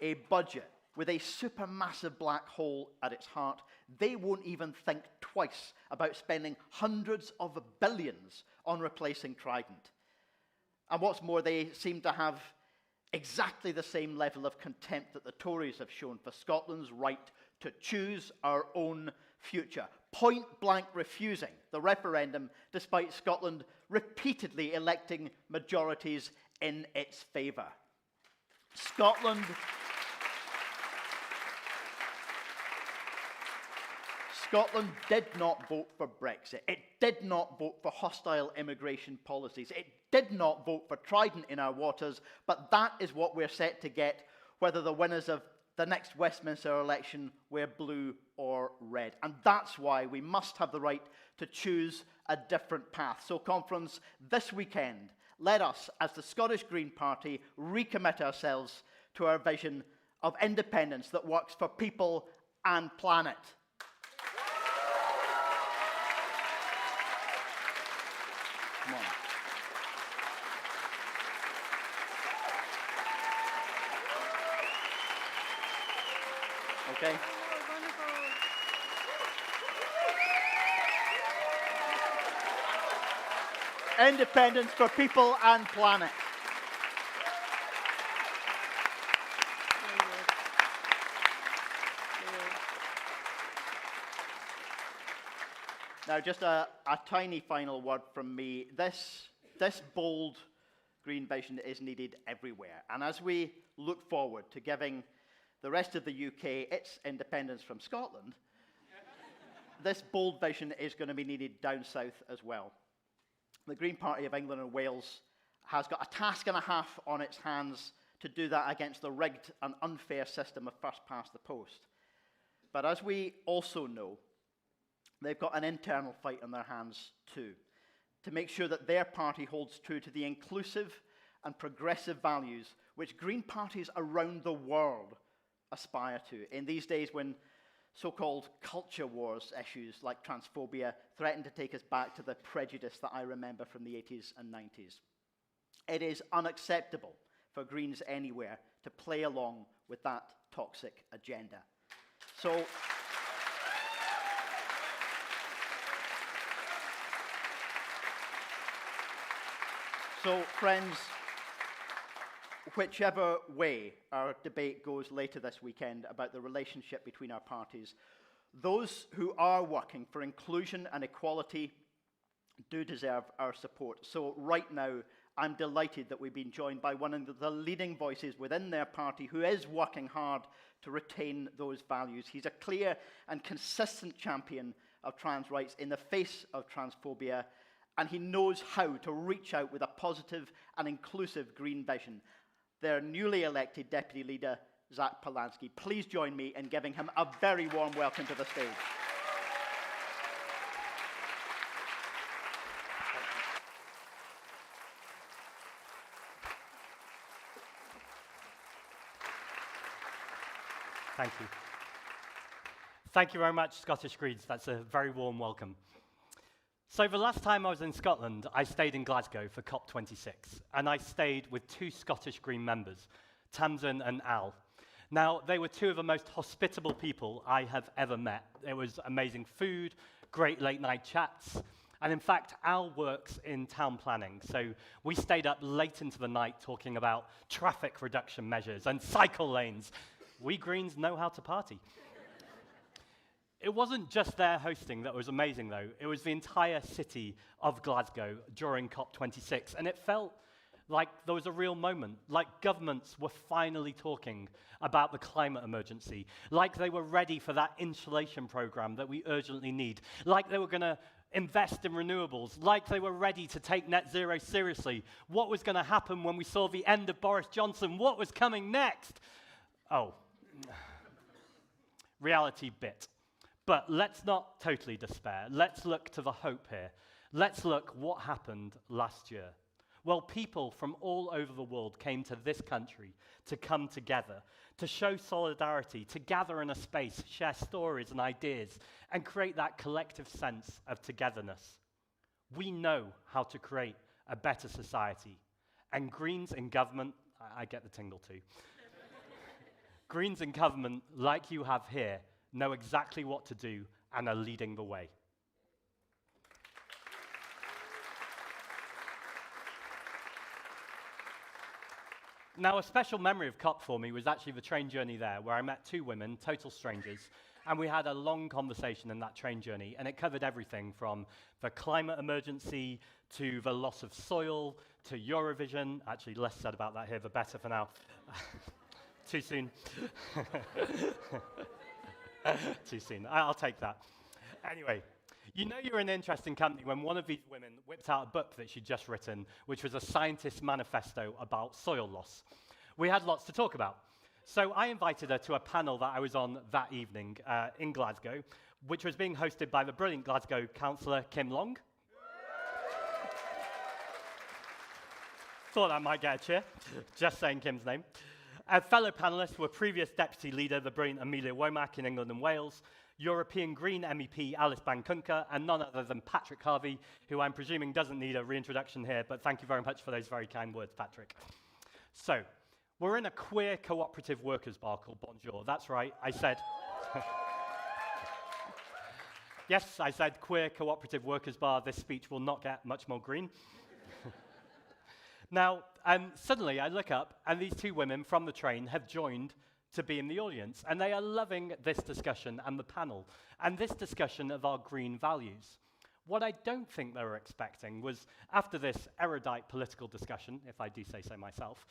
Speaker 3: a budget with a supermassive black hole at its heart, they won't even think twice about spending hundreds of billions on replacing Trident. And what's more, they seem to have exactly the same level of contempt that the Tories have shown for Scotland's right to choose our own future, point blank refusing the referendum despite Scotland repeatedly electing majorities in its favour. Scotland did not vote for Brexit. It did not vote for hostile immigration policies. It did not vote for Trident in our waters, but that is what we're set to get, whether the winners of the next Westminster election wear blue or red. And that's why we must have the right to choose a different path. So, conference, this weekend, let us, as the Scottish Green Party, recommit ourselves to our vision of independence that works for people and planet. Come on. Okay. Independence for people and planet. Now, just a tiny final word from me. This bold green vision is needed everywhere. And as we look forward to giving the rest of the UK its independence from Scotland, this bold vision is going to be needed down south as well. The Green Party of England and Wales has got a task and a half on its hands to do that against the rigged and unfair system of first past the post. But as we also know, they've got an internal fight on their hands too, to make sure that their party holds true to the inclusive and progressive values which Green parties around the world aspire to. In these days when so-called culture wars issues like transphobia threaten to take us back to the prejudice that I remember from the 80s and 90s. It is unacceptable for Greens anywhere to play along with that toxic agenda. So, friends, whichever way our debate goes later this weekend about the relationship between our parties, those who are working for inclusion and equality do deserve our support. So right now, I'm delighted that we've been joined by one of the leading voices within their party who is working hard to retain those values. He's a clear and consistent champion of trans rights in the face of transphobia, and he knows how to reach out with a positive and inclusive green vision. Their newly elected deputy leader, Zach Polanski. Please join me in giving him a very warm welcome to the stage.
Speaker 4: Thank you. Thank you very much, Scottish Greens. That's a very warm welcome. So the last time I was in Scotland, I stayed in Glasgow for COP26, and I stayed with two Scottish Green members, Tamsin and Al. Now, they were two of the most hospitable people I have ever met. It was amazing food, great late-night chats, and in fact, Al works in town planning, so we stayed up late into the night talking about traffic reduction measures and cycle lanes. We Greens know how to party. It wasn't just their hosting that was amazing, though. It was the entire city of Glasgow during COP26, and it felt like there was a real moment, like governments were finally talking about the climate emergency, like they were ready for that insulation program that we urgently need, like they were going to invest in renewables, like they were ready to take net zero seriously. What was going to happen when we saw the end of Boris Johnson? What was coming next? Oh, reality bit. But let's not totally despair. Let's look to the hope here. Let's look what happened last year. Well, people from all over the world came to this country to come together, to show solidarity, to gather in a space, share stories and ideas, and create that collective sense of togetherness. We know how to create a better society. And Greens in government, I get the tingle too. Greens in government, like you have here, know exactly what to do and are leading the way. Now, a special memory of COP for me was actually the train journey there, where I met two women, total strangers, and we had a long conversation in that train journey, and it covered everything from the climate emergency to the loss of soil to Eurovision. Actually, less said about that here, the better for now. Too soon. Too soon. I'll take that. Anyway, you know you're in interesting company when one of these women whipped out a book that she'd just written, which was a scientist's manifesto about soil loss. We had lots to talk about. So I invited her to a panel that I was on that evening in Glasgow, which was being hosted by the brilliant Glasgow councillor, Kim Long. Thought I might get a cheer, just saying Kim's name. Our fellow panellists were previous Deputy Leader, the brilliant Amelia Womack in England and Wales, European Green MEP Alice Bankunka, and none other than Patrick Harvey, who I'm presuming doesn't need a reintroduction here, but thank you very much for those very kind words, Patrick. So, we're in a queer cooperative workers' bar called Bonjour. That's right, I said... Yes, I said queer cooperative workers' bar. This speech will not get much more green. Now, suddenly I look up, and these two women from the train have joined to be in the audience, and they are loving this discussion and the panel, and this discussion of our green values. What I don't think they were expecting was, after this erudite political discussion, if I do say so myself,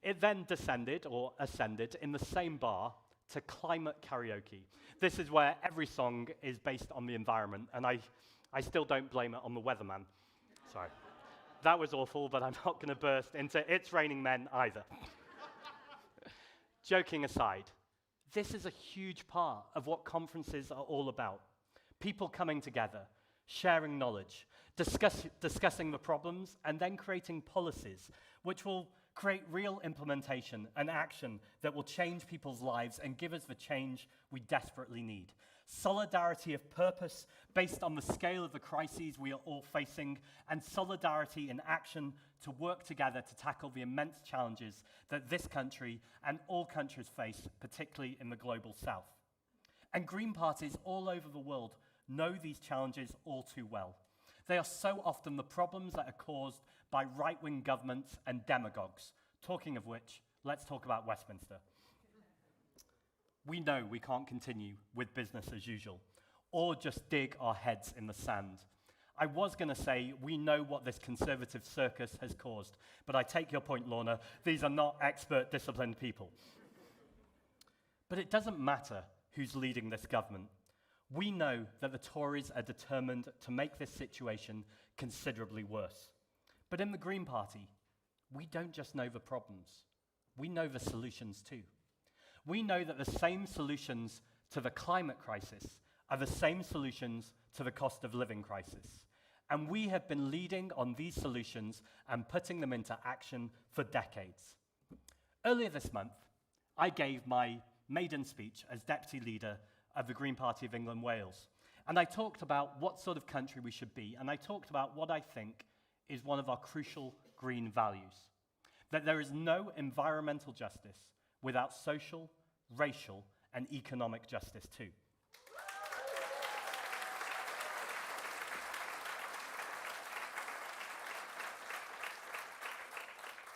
Speaker 4: it then descended, or ascended, in the same bar to climate karaoke. This is where every song is based on the environment, and I still don't blame it on the weatherman. Sorry. That was awful, but I'm not going to burst into It's Raining Men either. Joking aside, this is a huge part of what conferences are all about. People coming together, sharing knowledge, discussing the problems, and then creating policies which will create real implementation and action that will change people's lives and give us the change we desperately need. Solidarity of purpose based on the scale of the crises we are all facing, and solidarity in action to work together to tackle the immense challenges that this country and all countries face, particularly in the global south. And Green parties all over the world know these challenges all too well. They are so often the problems that are caused by right-wing governments and demagogues. Talking of which, let's talk about Westminster. We know we can't continue with business as usual, or just dig our heads in the sand. I was going to say we know what this Conservative circus has caused, but I take your point, Lorna. These are not expert, disciplined people. But it doesn't matter who's leading this government. We know that the Tories are determined to make this situation considerably worse. But in the Green Party, we don't just know the problems. We know the solutions too. We know that the same solutions to the climate crisis are the same solutions to the cost of living crisis. And we have been leading on these solutions and putting them into action for decades. Earlier this month, I gave my maiden speech as Deputy Leader of the Green Party of England Wales. And I talked about what sort of country we should be, and I talked about what I think is one of our crucial green values, that there is no environmental justice without social, racial, and economic justice too.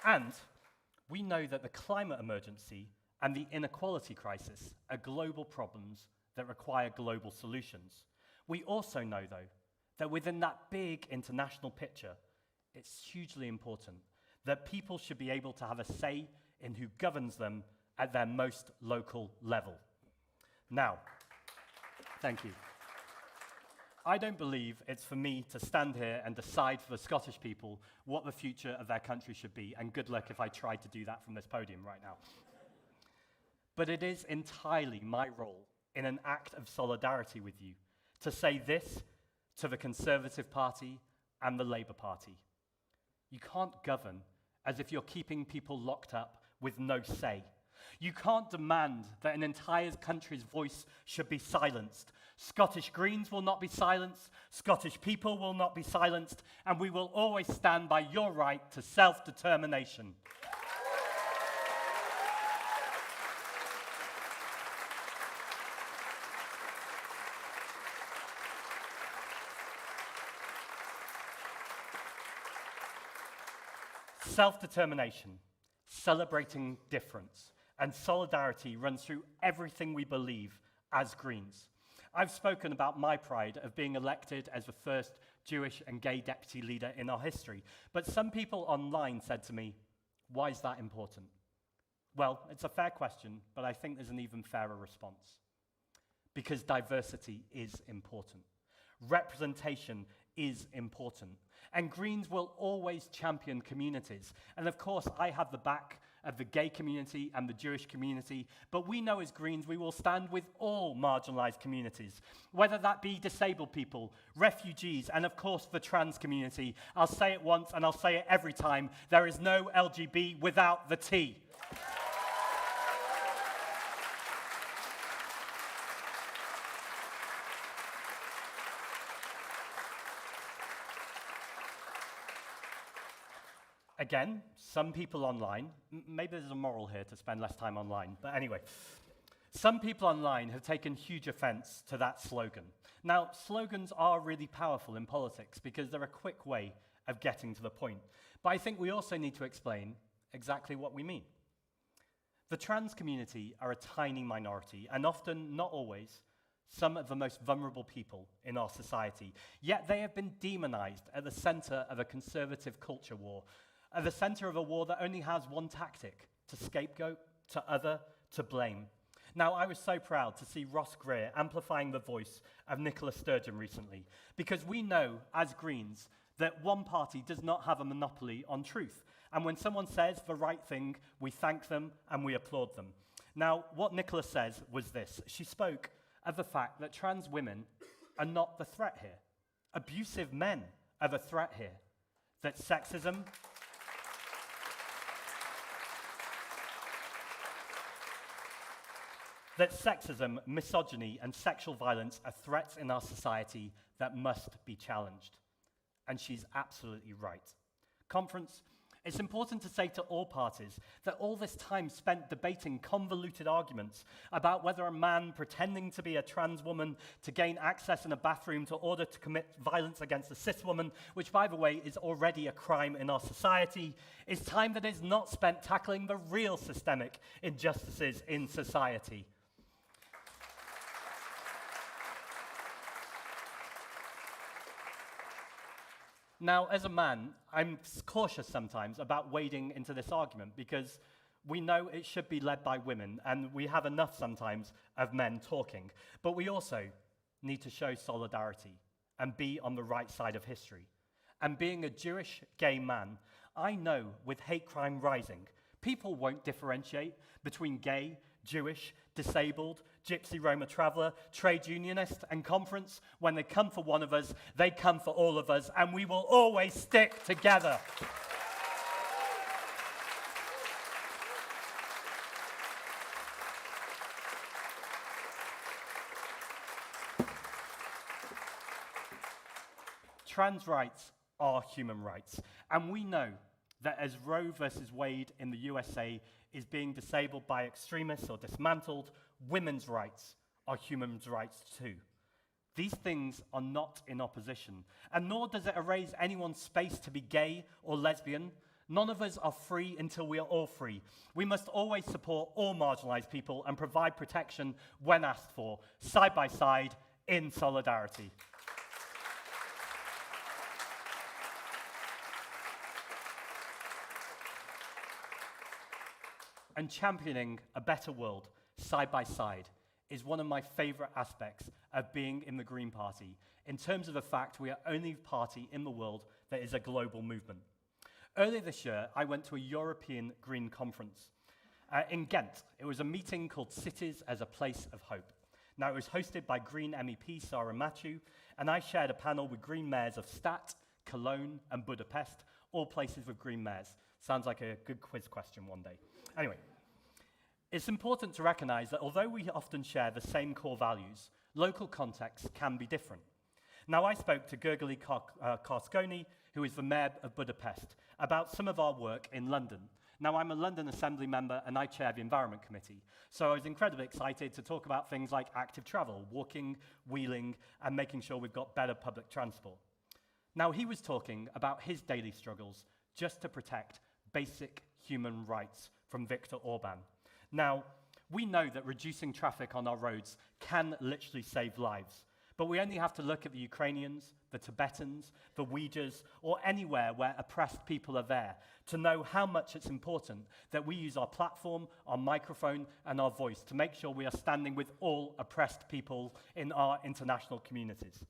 Speaker 4: And we know that the climate emergency and the inequality crisis are global problems that require global solutions. We also know, though, that within that big international picture, it's hugely important that people should be able to have a say in who governs them at their most local level. Now, thank you. I don't believe it's for me to stand here and decide for the Scottish people what the future of their country should be, and good luck if I try to do that from this podium right now. But it is entirely my role in an act of solidarity with you to say this to the Conservative Party and the Labour Party. You can't govern as if you're keeping people locked up with no say. You can't demand that an entire country's voice should be silenced. Scottish Greens will not be silenced, Scottish people will not be silenced, and we will always stand by your right to self-determination. Self-determination, celebrating difference, and solidarity runs through everything we believe as Greens. I've spoken about my pride of being elected as the first Jewish and gay deputy leader in our history, but some people online said to me, why is that important? Well, it's a fair question, but I think there's an even fairer response. Because diversity is important. Representation is important. And Greens will always champion communities. And of course, I have the back of the gay community and the Jewish community, but we know as Greens we will stand with all marginalized communities, whether that be disabled people, refugees, and of course the trans community. I'll say it once and I'll say it every time, there is no LGB without the T. Again, some people online, maybe there's a moral here to spend less time online, but anyway, some people online have taken huge offense to that slogan. Now, slogans are really powerful in politics because they're a quick way of getting to the point. But I think we also need to explain exactly what we mean. The trans community are a tiny minority, and often, not always, some of the most vulnerable people in our society. Yet they have been demonized at the center of a conservative culture war, at the center of a war that only has one tactic: to scapegoat, to other, to blame. Now, I was so proud to see Ross Greer amplifying the voice of Nicola Sturgeon recently, because we know, as Greens, that one party does not have a monopoly on truth. And when someone says the right thing, we thank them and we applaud them. Now, what Nicola says was this. She spoke of the fact that trans women are not the threat here. Abusive men are the threat here. That sexism... that sexism, misogyny, and sexual violence are threats in our society that must be challenged. And she's absolutely right. Conference, it's important to say to all parties that all this time spent debating convoluted arguments about whether a man pretending to be a trans woman to gain access in a bathroom to order to commit violence against a cis woman, which, by the way, is already a crime in our society, is time that is not spent tackling the real systemic injustices in society. Now, as a man, I'm cautious sometimes about wading into this argument because we know it should be led by women, and we have enough sometimes of men talking. But we also need to show solidarity and be on the right side of history. And being a Jewish gay man, I know with hate crime rising, people won't differentiate between gay, Jewish, disabled, Gypsy Roma traveller, trade unionist, and conference. When they come for one of us, they come for all of us, and we will always stick together. trans rights are human rights. And we know that as Roe versus Wade in the USA is being disabled by extremists or dismantled, women's rights are human rights too. These things are not in opposition, and nor does it erase anyone's space to be gay or lesbian. None of us are free until we are all free. We must always support all marginalized people and provide protection when asked for, side by side, in solidarity. And championing a better world, side by side, is one of my favorite aspects of being in the Green Party, in terms of the fact we are only party in the world that is a global movement. Earlier this year, I went to a European Green conference in Ghent. It was a meeting called Cities as a Place of Hope. Now, it was hosted by Green MEP Sarah Mathieu, and I shared a panel with Green mayors of Stad, Cologne, and Budapest, all places with Green mayors. Sounds like a good quiz question one day. Anyway, it's important to recognize that although we often share the same core values, local contexts can be different. Now, I spoke to Gergely Karsgoni, who is the mayor of Budapest, about some of our work in London. Now, I'm a London Assembly member and I chair the Environment Committee, so I was incredibly excited to talk about things like active travel, walking, wheeling, and making sure we've got better public transport. Now, he was talking about his daily struggles just to protect basic human rights from Viktor Orban. Now, we know that reducing traffic on our roads can literally save lives, but we only have to look at the Ukrainians, the Tibetans, the Uyghurs, or anywhere where oppressed people are there to know how much it's important that we use our platform, our microphone, and our voice to make sure we are standing with all oppressed people in our international communities.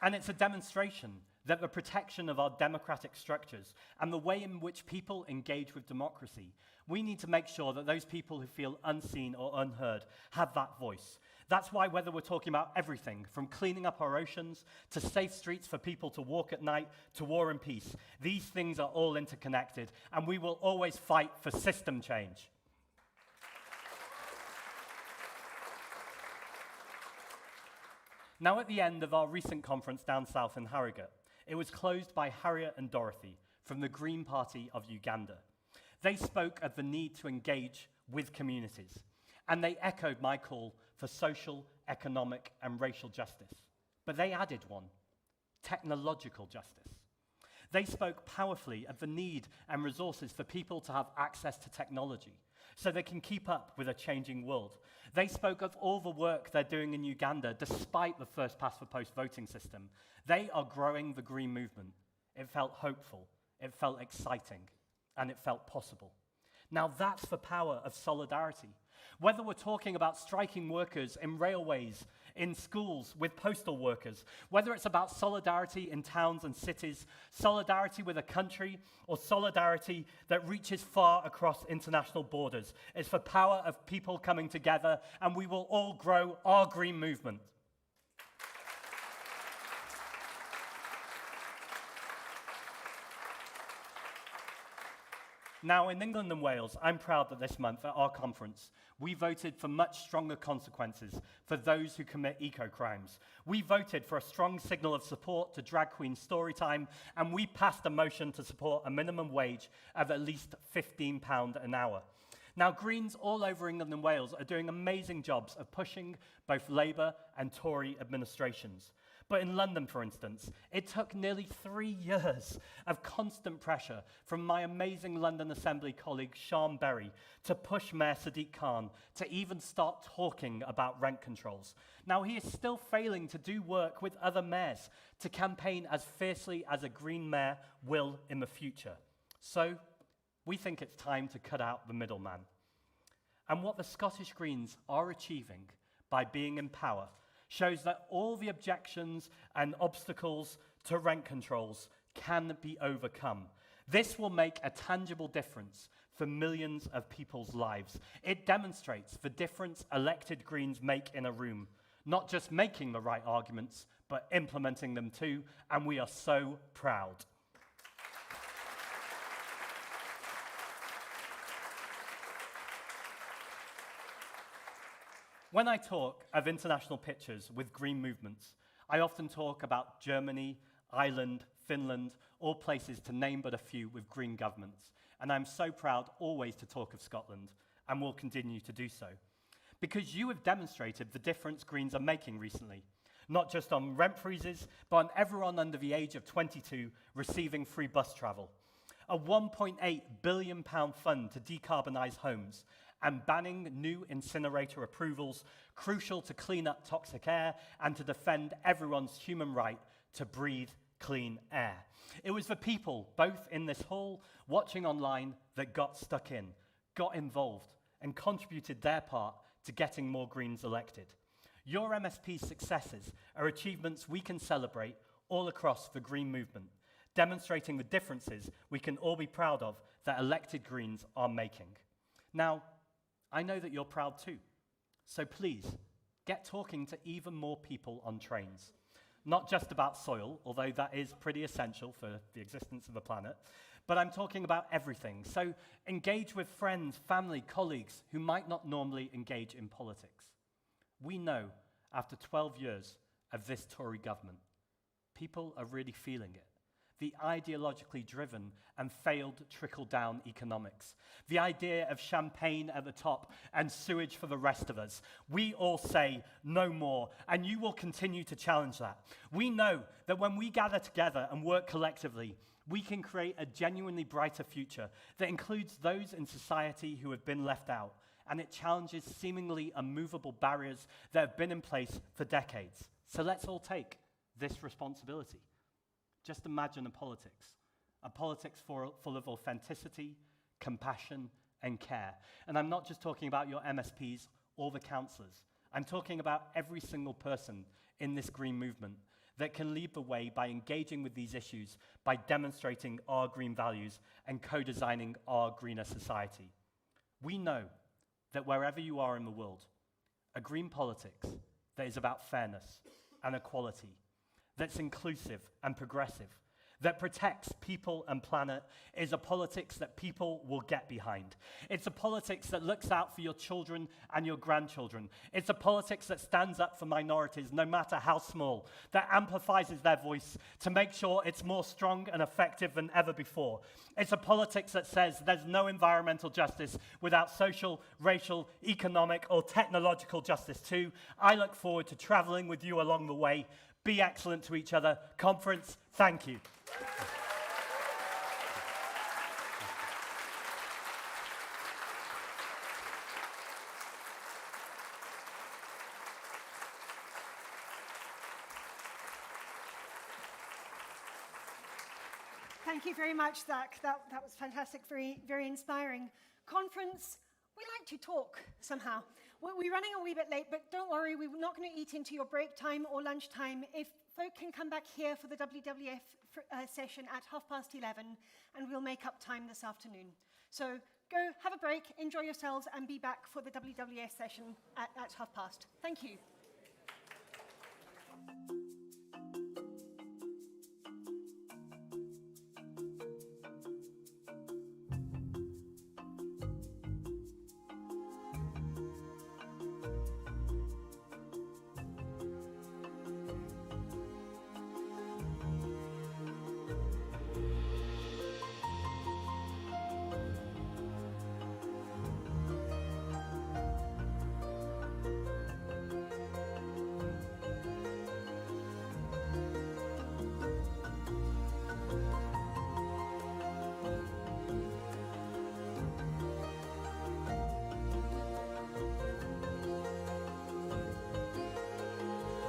Speaker 4: And it's a demonstration that the protection of our democratic structures and the way in which people engage with democracy, we need to make sure that those people who feel unseen or unheard have that voice. That's why whether we're talking about everything from cleaning up our oceans to safe streets for people to walk at night to war and peace, these things are all interconnected, and we will always fight for system change. Now, at the end of our recent conference down south in Harrogate, it was closed by Harriet and Dorothy from the Green Party of Uganda. They spoke of the need to engage with communities, and they echoed my call for social, economic, and racial justice. But they added one: technological justice. They spoke powerfully of the need and resources for people to have access to technology so they can keep up with a changing world. They spoke of all the work they're doing in Uganda despite the first past the post voting system. They are growing the Green movement. It felt hopeful, it felt exciting, and it felt possible. Now that's the power of solidarity. Whether we're talking about striking workers in railways, in schools, with postal workers, whether it's about solidarity in towns and cities, solidarity with a country, or solidarity that reaches far across international borders, it's the power of people coming together, and we will all grow our Green movement. Now, in England and Wales, I'm proud that this month at our conference, we voted for much stronger consequences for those who commit eco-crimes. We voted for a strong signal of support to drag queen Storytime, and we passed a motion to support a minimum wage of at least £15 an hour. Now, Greens all over England and Wales are doing amazing jobs of pushing both Labour and Tory administrations. But in London, for instance, it took nearly 3 years of constant pressure from my amazing London Assembly colleague Sean Berry to push Mayor Sadiq Khan to even start talking about rent controls. Now, he is still failing to do work with other mayors to campaign as fiercely as a Green mayor will in the future. So, we think it's time to cut out the middleman. And what the Scottish Greens are achieving by being in power shows that all the objections and obstacles to rent controls can be overcome. This will make a tangible difference for millions of people's lives. It demonstrates the difference elected Greens make in a room, not just making the right arguments, but implementing them too, and we are so proud. When I talk of international pictures with green movements, I often talk about Germany, Ireland, Finland, all places to name but a few with green governments. And I'm so proud always to talk of Scotland, and will continue to do so. Because you have demonstrated the difference Greens are making recently, not just on rent freezes, but on everyone under the age of 22 receiving free bus travel. A £1.8 billion fund to decarbonise homes, and banning new incinerator approvals, crucial to clean up toxic air and to defend everyone's human right to breathe clean air. It was the people, both in this hall, watching online, that got stuck in, got involved, and contributed their part to getting more Greens elected. Your MSP's successes are achievements we can celebrate all across the Green movement, demonstrating the differences we can all be proud of that elected Greens are making. Now, I know that you're proud too, so please, get talking to even more people on trains. Not just about soil, although that is pretty essential for the existence of the planet, but I'm talking about everything. So engage with friends, family, colleagues who might not normally engage in politics. We know, after 12 years of this Tory government, people are really feeling it. The ideologically driven and failed trickle-down economics. The idea of champagne at the top and sewage for the rest of us. We all say no more, and you will continue to challenge that. We know that when we gather together and work collectively, we can create a genuinely brighter future that includes those in society who have been left out, and it challenges seemingly immovable barriers that have been in place for decades. So let's all take this responsibility. Just imagine a politics full of authenticity, compassion, and care. And I'm not just talking about your MSPs or the councillors. I'm talking about every single person in this green movement that can lead the way by engaging with these issues, by demonstrating our green values and co-designing our greener society. We know that wherever you are in the world, a green politics that is about fairness and equality, that's inclusive and progressive, that protects people and planet, is a politics that people will get behind. It's a politics that looks out for your children and your grandchildren. It's a politics that stands up for minorities, no matter how small, that amplifies their voice to make sure it's more strong and effective than ever before. It's a politics that says there's no environmental justice without social, racial, economic, or technological justice too. I look forward to traveling with you along the way. Be excellent to each other. Conference, thank you.
Speaker 1: Thank you very much, Zach. That was fantastic, very, very inspiring. Conference, we like to talk somehow. We're running a wee bit late, but don't worry, we're not going to eat into your break time or lunch time. If folk can come back here for the WWF session at 11:30, and we'll make up time this afternoon. So go, have a break, enjoy yourselves, and be back for the WWF session at 12:30. Thank you.